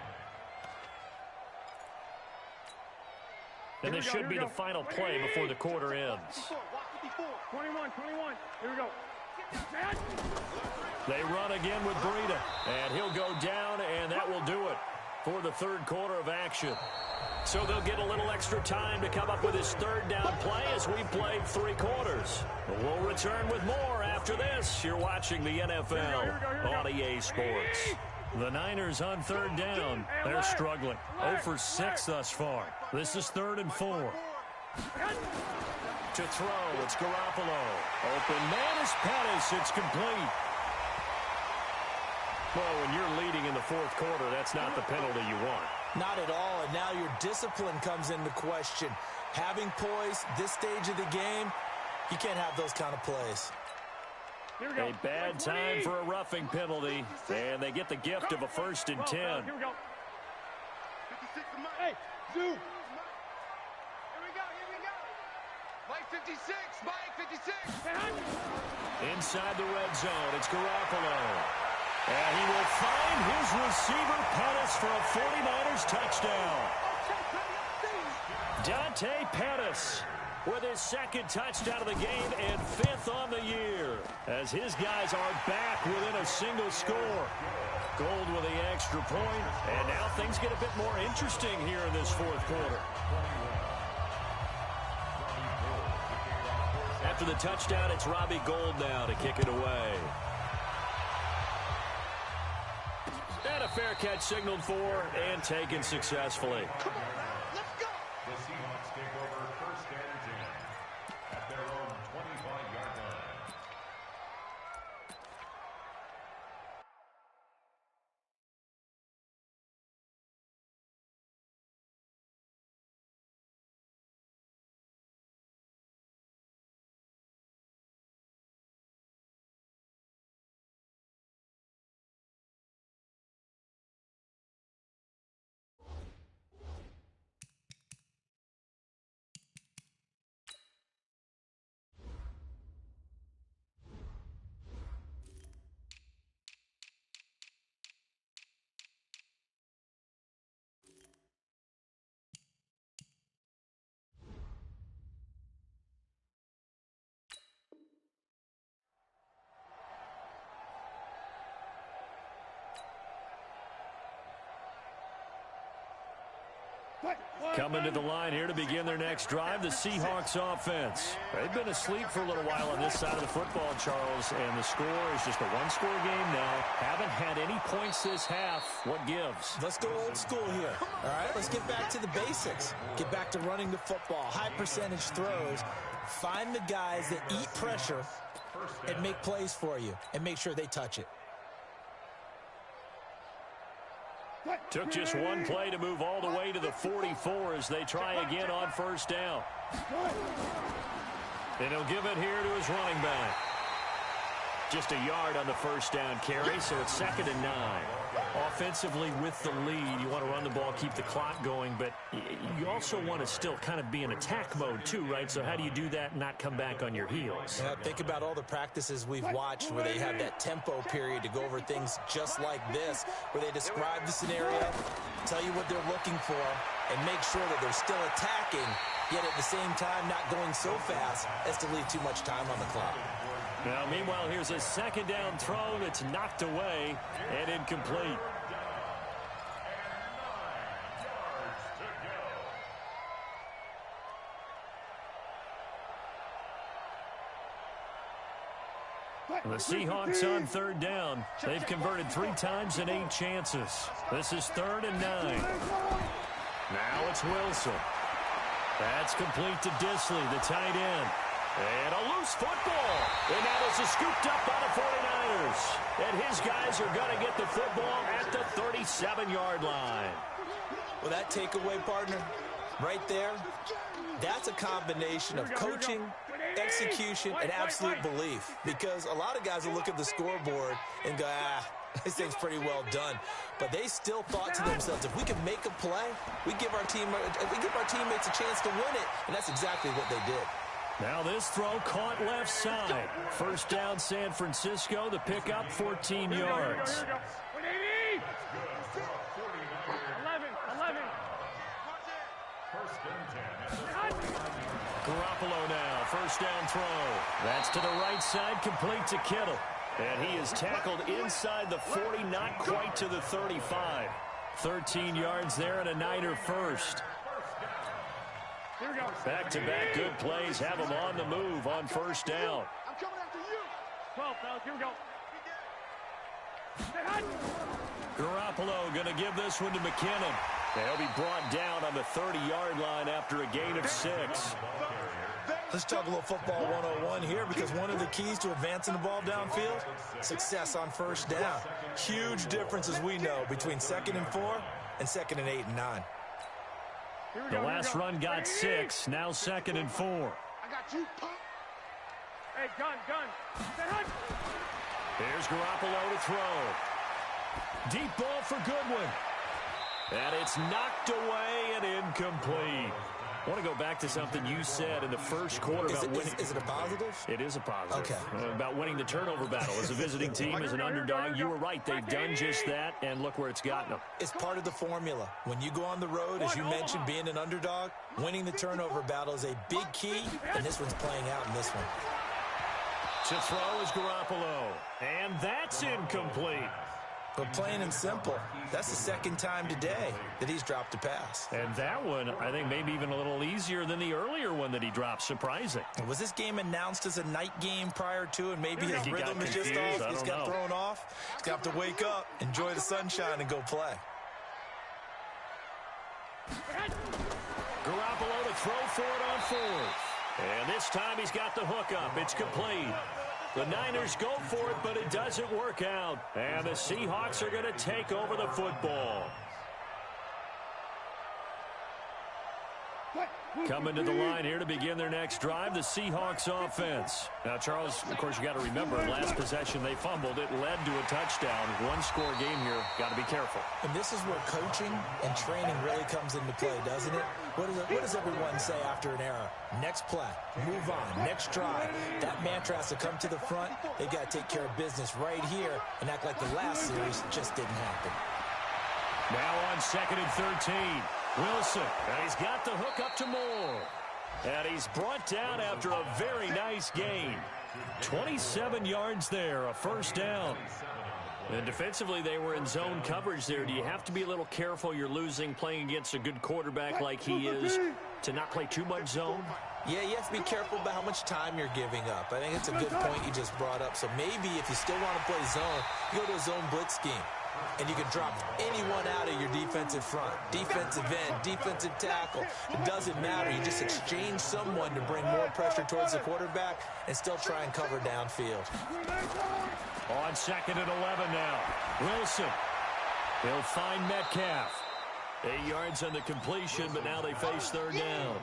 And this should be the final play before the quarter ends. 21. Here we go. They run again with Breida, and he'll go down, and that will do it for the 3rd quarter of action. So they'll get a little extra time to come up with his 3rd down play as we've played 3 quarters. We'll return with more after this. You're watching the NFL on EA Sports. The Niners on 3rd down. They're struggling. 0 for 6 thus far. This is 3rd and 4. To throw, it's Garoppolo. Open man is Pettis. It's complete. Well, when you're leading in the 4th quarter, that's not the penalty you want. Not at all, and now your discipline comes into question. Having poise this stage of the game, you can't have those kind of plays. A bad time for a roughing penalty, and they get the gift of a 1st and 10. Here we go. Hey, Zoo. Here we go. Mike 56. Mike 56. Inside the red zone, it's Garoppolo. And he will find his receiver, Pettis, for a 49ers touchdown. Dante Pettis with his 2nd touchdown of the game and 5th on the year, as his guys are back within a single score. Gold with the extra point, and now things get a bit more interesting here in this 4th quarter. After the touchdown, it's Robbie Gould now to kick it away. And a fair catch signaled for and taken successfully. Come on now, let's go. The Seahawks take over 1st and 10 at their own 25-yard line. Coming to the line here to begin their next drive, the Seahawks offense. They've been asleep for a little while on this side of the football, Charles, and the score is just a one-score game now. Haven't had any points this half. What gives? Let's go old school here. All right, let's get back to the basics. Get back to running the football, high percentage throws. Find the guys that eat pressure and make plays for you and make sure they touch it. Took just one play to move all the way to the 44 as they try again on first down. And he'll give it here to his running back. Just a yard on the first down carry, so it's 2nd and 9. Offensively with the lead, you want to run the ball, keep the clock going, but you also want to still kind of be in attack mode too, right? So how do you do that and not come back on your heels? Yeah, think about all the practices we've watched where they have that tempo period to go over things just like this, where they describe the scenario, tell you what they're looking for, and make sure that they're still attacking, yet at the same time not going so fast as to leave too much time on the clock. Now, meanwhile, here's a second down throw that's knocked away and incomplete. The Seahawks on third down. They've converted 3 times in 8 chances. This is 3rd and 9. Now it's Wilson. That's complete to Disley, the tight end. And a loose football. And now this is scooped up by the 49ers. And his guys are going to get the football at the 37-yard line. Well, that takeaway, partner, right there, that's a combination of coaching, execution, and absolute belief. Because a lot of guys will look at the scoreboard and go, this thing's pretty well done. But they still thought to themselves, if we can make a play, we give our teammates a chance to win it. And that's exactly what they did. Now this throw caught left side. First down San Francisco. The pickup 14 yards. 11. Garoppolo now. First down throw. That's to the right side. Complete to Kittle. And he is tackled inside the 40, not quite to the 35. 13 yards there and a Niner first. Back-to-back good plays have them on the move on first down. I'm coming after you. 12, fellas, here we go. Garoppolo going to give this one to McKinnon. They'll be brought down on the 30-yard line after a gain of 6. Let's talk a little football 101 here, because one of the keys to advancing the ball downfield, success on first down. Huge difference, as we know, between 2nd and 4 and 2nd and 8 and 9. The last run got 6, now 2nd and 4. I got you, punk. Hey, gun. Here's Garoppolo to throw. Deep ball for Goodwin. And it's knocked away and incomplete. I want to go back to something you said in the first quarter about winning. Is it a positive? It is a positive. Okay. About winning the turnover battle. As a visiting team, as an underdog, you were right. They've done just that, and look where it's gotten them. It's part of the formula. When you go on the road, as you mentioned, being an underdog, winning the turnover battle is a big key, and this one's playing out in this one. To throw is Garoppolo, and that's incomplete. But plain and simple, that's the 2nd time today that he's dropped a pass. And that one, I think, maybe even a little easier than the earlier one that he dropped. Surprising. Was this game announced as a night game prior to, and maybe his rhythm is just off? He's got thrown off. He's got to wake up, enjoy the sunshine, and go play. Garoppolo to throw for it on 4th. And this time he's got the hook up. It's complete. The Niners go for it, but it doesn't work out. And the Seahawks are going to take over the football. Coming to the line here to begin their next drive, the Seahawks offense. Now, Charles, of course, you got to remember, last possession they fumbled. It led to a touchdown. One-score game here. Got to be careful. And this is where coaching and training really comes into play, doesn't it? What does everyone say after an error? Next play, move on, next drive. That mantra has to come to the front. They got to take care of business right here and act like the last series just didn't happen. Now on 2nd and 13. Wilson, and he's got the hook up to Moore. And he's brought down after a very nice gain. 27 yards there, a first down. And defensively, they were in zone coverage there. Do you have to be a little careful you're losing playing against a good quarterback like he is to not play too much zone? Yeah, you have to be careful about how much time you're giving up. I think it's a good point you just brought up. So maybe if you still want to play zone, you go to a zone blitz scheme. And you can drop anyone out of your defensive front. Defensive end, defensive tackle. It doesn't matter. You just exchange someone to bring more pressure towards the quarterback and still try and cover downfield. On 2nd and 11 now. Wilson. He'll find Metcalf. 8 yards on the completion, but now they face 3rd down.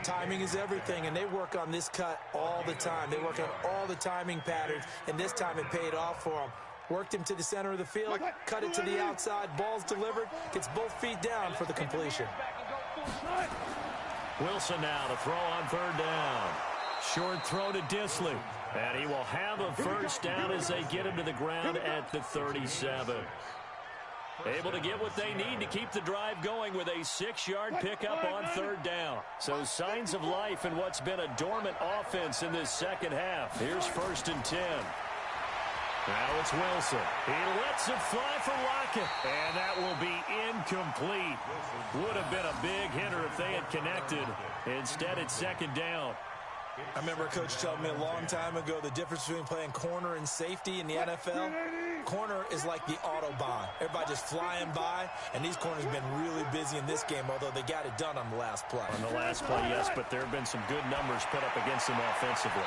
Timing is everything, and they work on this cut all the time. They work on all the timing patterns, and this time it paid off for them. Worked him to the center of the field, cut it to the outside, ball's delivered, gets both feet down for the completion. Wilson now to throw on 3rd down. Short throw to Disley. And he will have a 1st down as they get him to the ground at the 37. Able to get what they need to keep the drive going with a 6-yard pickup on 3rd down. So signs of life in what's been a dormant offense in this second half. Here's 1st and 10. Now it's Wilson. He lets it fly for Lockett. And that will be incomplete. Would have been a big hitter if they had connected. Instead, it's 2nd down. I remember a coach telling me a long time ago the difference between playing corner and safety in the NFL. Corner is like the Autobahn. Everybody just flying by, and these corners have been really busy in this game, although they got it done on the last play. On the last play, yes, but there have been some good numbers put up against them offensively.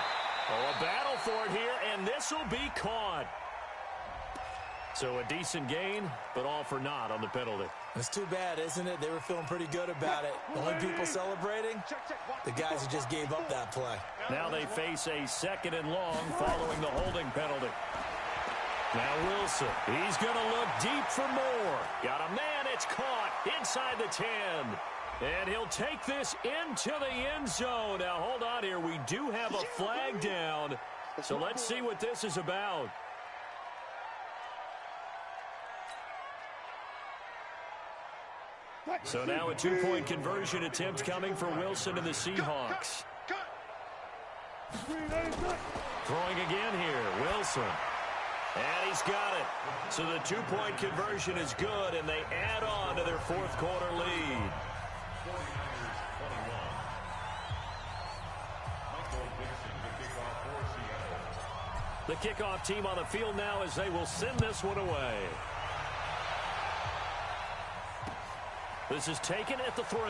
Oh, a battle for it here, and this will be caught. So a decent gain, but all for naught on the penalty. It's too bad, isn't it? They were feeling pretty good about it. The only people celebrating, the guys who just gave up that play. Now they face a 2nd and long following the holding penalty. Now Wilson, he's going to look deep for more. Got a man, it's caught inside the 10. And he'll take this into the end zone. Now hold on here, we do have a flag down. So let's see what this is about. So now a 2-point conversion attempt coming for Wilson and the Seahawks. Throwing again here, Wilson. And he's got it. So the 2-point conversion is good, and they add on to their 4th quarter lead. The kickoff team on the field now as they will send this one away. This is taken at the 3.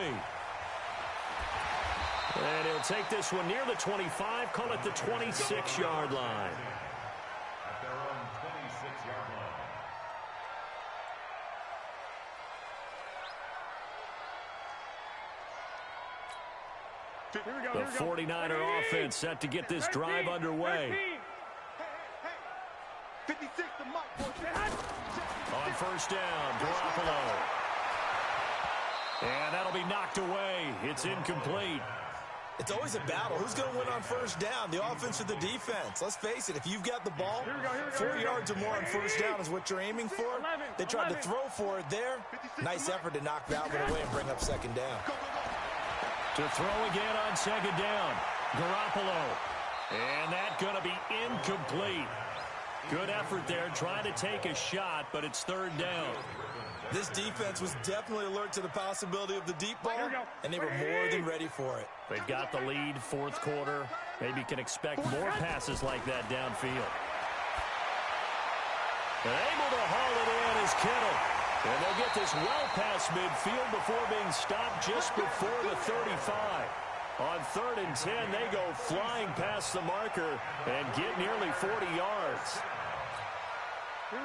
And he'll take this one near the 25, call it the 26-yard line. At their own 26-yard line. The 49er offense set to get this drive underway. 56 to Mike. On 1st down, Garoppolo. And that'll be knocked away. It's incomplete. It's always a battle. Who's going to win on 1st down, the offense or the defense? Let's face it, if you've got the ball, 4 yards or more on 1st down is what you're aiming for. They tried to throw for it there. Nice effort to knock that one away and bring up 2nd down. To throw again on 2nd down, Garoppolo. And that's going to be incomplete. Good effort there, trying to take a shot, but it's 3rd down. This defense was definitely alert to the possibility of the deep ball, and they were more than ready for it. They've got the lead, 4th quarter. Maybe can expect more passes like that downfield. And able to haul it in is Kittle. And they'll get this well past midfield before being stopped just before the 35. On 3rd and 10, they go flying past the marker and get nearly 40 yards.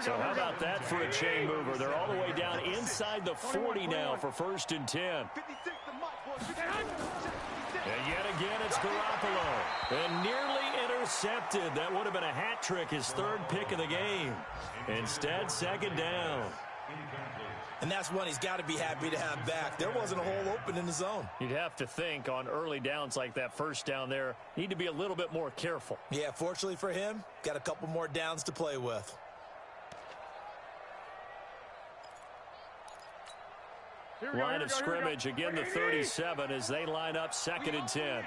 So how about that for a chain mover? They're all the way down inside the 40 now for 1st and 10. And yet again, it's Garoppolo. And nearly intercepted. That would have been a hat trick, his 3rd pick of the game. Instead, 2nd down. And that's one he's got to be happy to have back. There wasn't a hole open in the zone. You'd have to think on early downs like that 1st down there, need to be a little bit more careful. Yeah, fortunately for him, got a couple more downs to play with. Line of scrimmage, again the 37 as they line up 2nd and 10.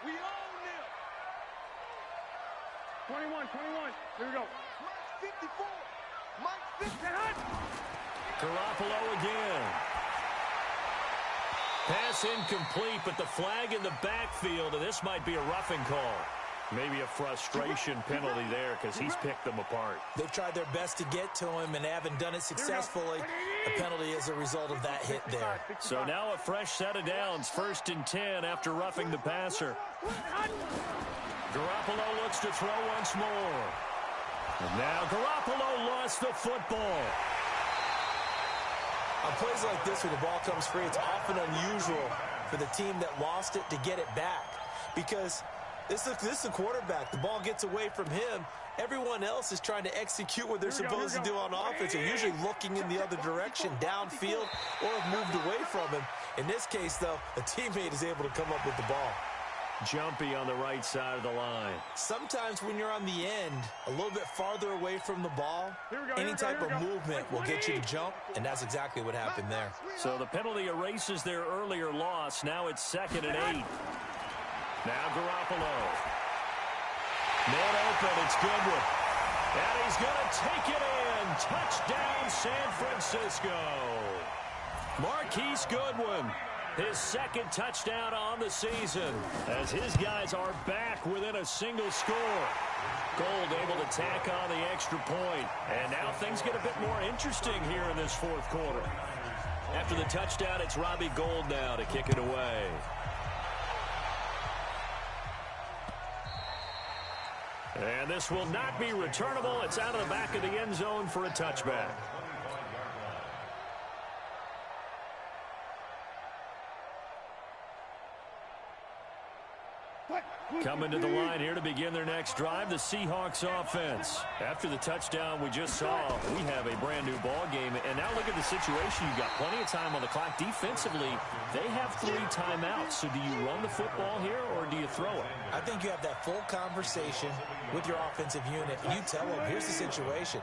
We own them. 21. Here we go. 54. Garoppolo again. Pass incomplete, but the flag in the backfield, and this might be a roughing call. Maybe a frustration penalty there because he's picked them apart. They've tried their best to get to him and haven't done it successfully. A penalty as a result of that hit there. So now a fresh set of downs, 1st and 10 after roughing the passer. Garoppolo looks to throw once more. And now Garoppolo lost the football. On plays like this where the ball comes free, it's often unusual for the team that lost it to get it back. Because this is a quarterback. The ball gets away from him. Everyone else is trying to execute what they're supposed to do on offense. They're usually looking in the other direction, downfield, or have moved away from him. In this case, though, a teammate is able to come up with the ball. Jumpy on the right side of the line. Sometimes when you're on the end, a little bit farther away from the ball, any type of movement will get you to jump, and that's exactly what happened there. So the penalty erases their earlier loss. Now it's 2nd and 8. Now Garoppolo. Man open, it's Goodwin. And he's going to take it in. Touchdown, San Francisco. Marquise Goodwin, his 2nd touchdown on the season, as his guys are back within a single score. Gold able to tack on the extra point. And now things get a bit more interesting here in this 4th quarter. After the touchdown, it's Robbie Gould now to kick it away. And this will not be returnable. It's out of the back of the end zone for a touchback. Coming to the line here to begin their next drive, the Seahawks offense. After the touchdown we just saw, we have a brand new ball game. And now look at the situation. You've got plenty of time on the clock. Defensively, they have 3 timeouts. So do you run the football here or do you throw it? I think you have that full conversation with your offensive unit. You tell them, here's the situation.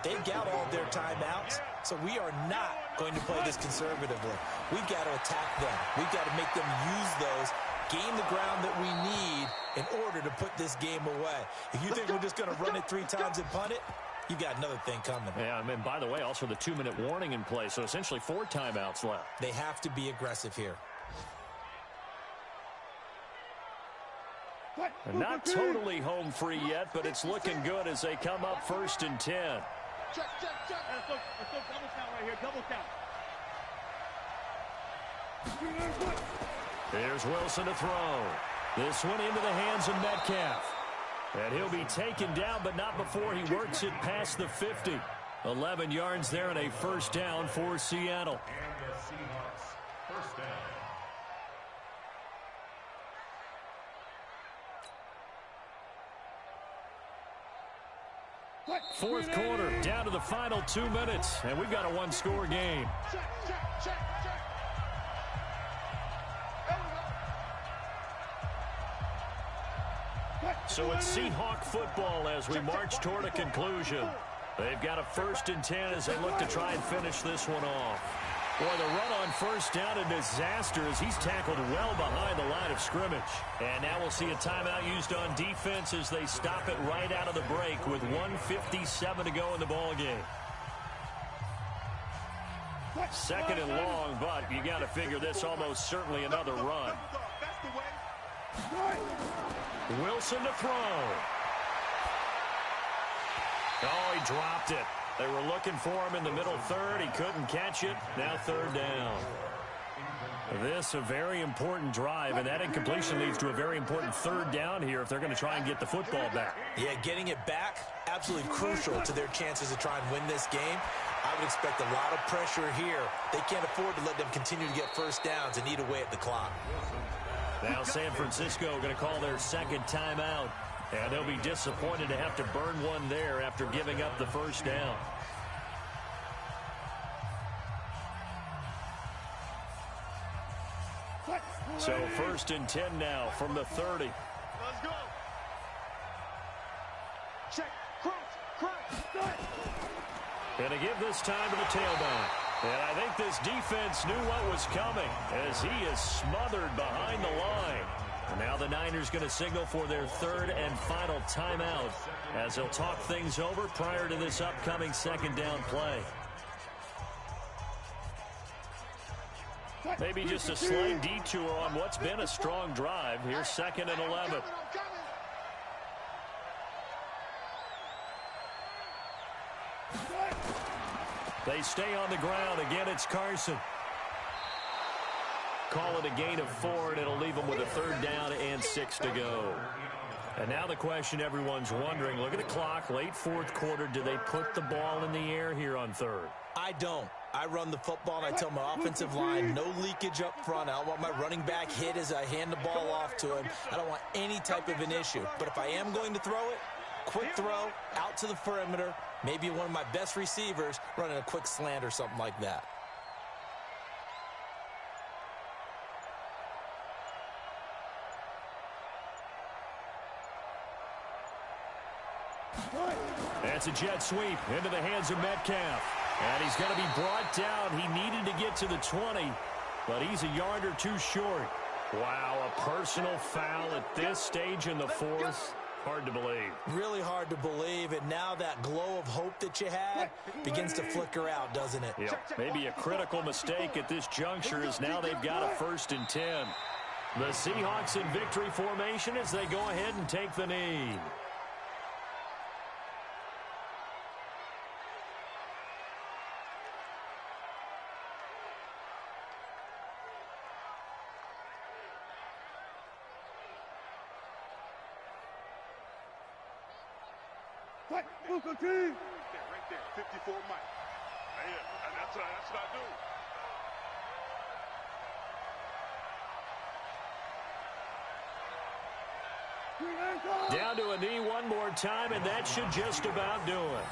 They've got all their timeouts, so we are not going to play this conservatively. We've got to attack them. We've got to make them use those, gain the ground that we need in order to put this game away. If you think we're just going to run it 3 times and punt it, you got another thing coming. Yeah, and by the way, also the 2-minute warning in play, so essentially 4 timeouts left. They have to be aggressive here. And not totally home free yet, but it's looking good as they come up 1st and 10. Check. Let's go double count right here. Double count. Here's Wilson to throw. This one into the hands of Metcalf. And he'll be taken down, but not before he works it past the 50. 11 yards there and a 1st down for Seattle. And the Seahawks, 1st down. 4th quarter, down to the final 2 minutes, and we've got a 1-score game. Check. So it's Seahawk football as we march toward a conclusion. They've got a 1st and 10 as they look to try and finish this one off. Boy, the run on 1st down, a disaster as he's tackled well behind the line of scrimmage. And now we'll see a timeout used on defense as they stop it right out of the break with 1:57 to go in the ball game. 2nd and long, but you got to figure this almost certainly another run. Wilson to throw. Oh, he dropped it. They were looking for him in the middle 3rd. He couldn't catch it. Now 3rd down. This a very important drive, and that incompletion leads to a very important 3rd down here if they're going to try and get the football back. Yeah, getting it back, absolutely crucial to their chances to try and win this game. I would expect a lot of pressure here. They can't afford to let them continue to get 1st downs and eat away at the clock. Now San Francisco going to call their 2nd timeout. And they'll be disappointed to have to burn one there after giving up the 1st down. So 1st and 10 now from the 30. Let's go. Check. Cross. Going to give this time to the tailback. And I think this defense knew what was coming as he is smothered behind the line. And now the the Niners going to signal for their third and final timeout as they'll talk things over prior to this upcoming second down play. Maybe just a slight detour on what's been a strong drive. Here's 2nd and 11. They stay on the ground. Again, it's Carson. Call it a gain of 4, and it'll leave them with a 3rd down and 6 to go. And now the question everyone's wondering, look at the clock, late 4th quarter. Do they put the ball in the air here on 3rd? I don't. I run the football, and I tell my offensive line, no leakage up front. I don't want my running back hit as I hand the ball off to him. I don't want any type of an issue. But if I am going to throw it, quick throw, out to the perimeter, maybe one of my best receivers running a quick slant or something like that. That's a jet sweep into the hands of Metcalf. And he's going to be brought down. He needed to get to the 20, but he's a yard or two short. Wow, a personal foul at this stage in the 4th. Hard to believe. Really hard to believe, and now that glow of hope that you had begins to flicker out, doesn't it? Yeah, maybe a critical mistake at this juncture is now they've got a 1st and 10. The Seahawks in victory formation as they go ahead and take the knee. Right there, 54 Mike. That's what I do. Down to a knee one more time, and that should just about do it.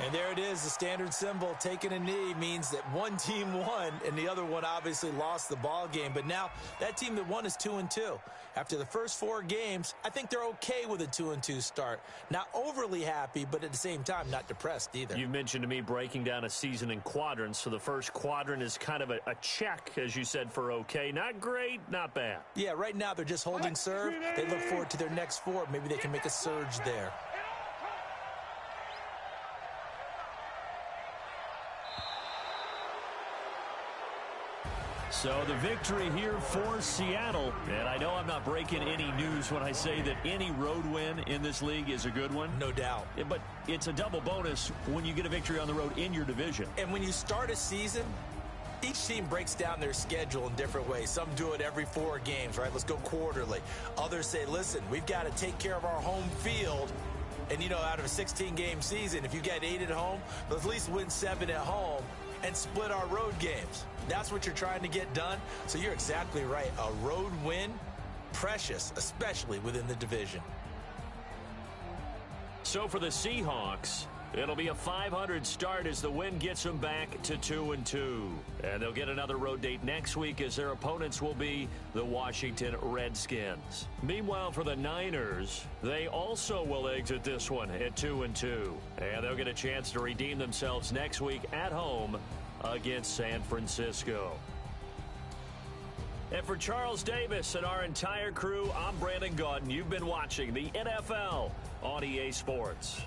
And there it is, the standard symbol. Taking a knee means that one team won, and the other one obviously lost the ball game. But now that team that won is 2-2. After the first 4 games, I think they're okay with a 2-2 start. Not overly happy, but at the same time, not depressed either. You mentioned to me breaking down a season in quadrants. So the first quadrant is kind of a check, as you said, for okay. Not great, not bad. Yeah, right now they're just holding serve. They look forward to their next 4. Maybe they can make a surge there. So the victory here for Seattle. And I know I'm not breaking any news when I say that any road win in this league is a good one. No doubt. But it's a double bonus when you get a victory on the road in your division. And when you start a season, each team breaks down their schedule in different ways. Some do it every 4 games, right? Let's go quarterly. Others say, listen, we've got to take care of our home field. And, you know, out of a 16-game season, if you get 8 at home, let's at least win 7 at home and split our road games. That's what you're trying to get done. So you're exactly right. A road win, precious, especially within the division. So for the Seahawks, it'll be a 500 start as the win gets them back to 2-2. And they'll get another road date next week as their opponents will be the Washington Redskins. Meanwhile, for the Niners, they also will exit this one at 2-2. And they'll get a chance to redeem themselves next week at home against San Francisco. And for Charles Davis and our entire crew, I'm Brandon Gaudin. You've been watching the NFL on EA Sports.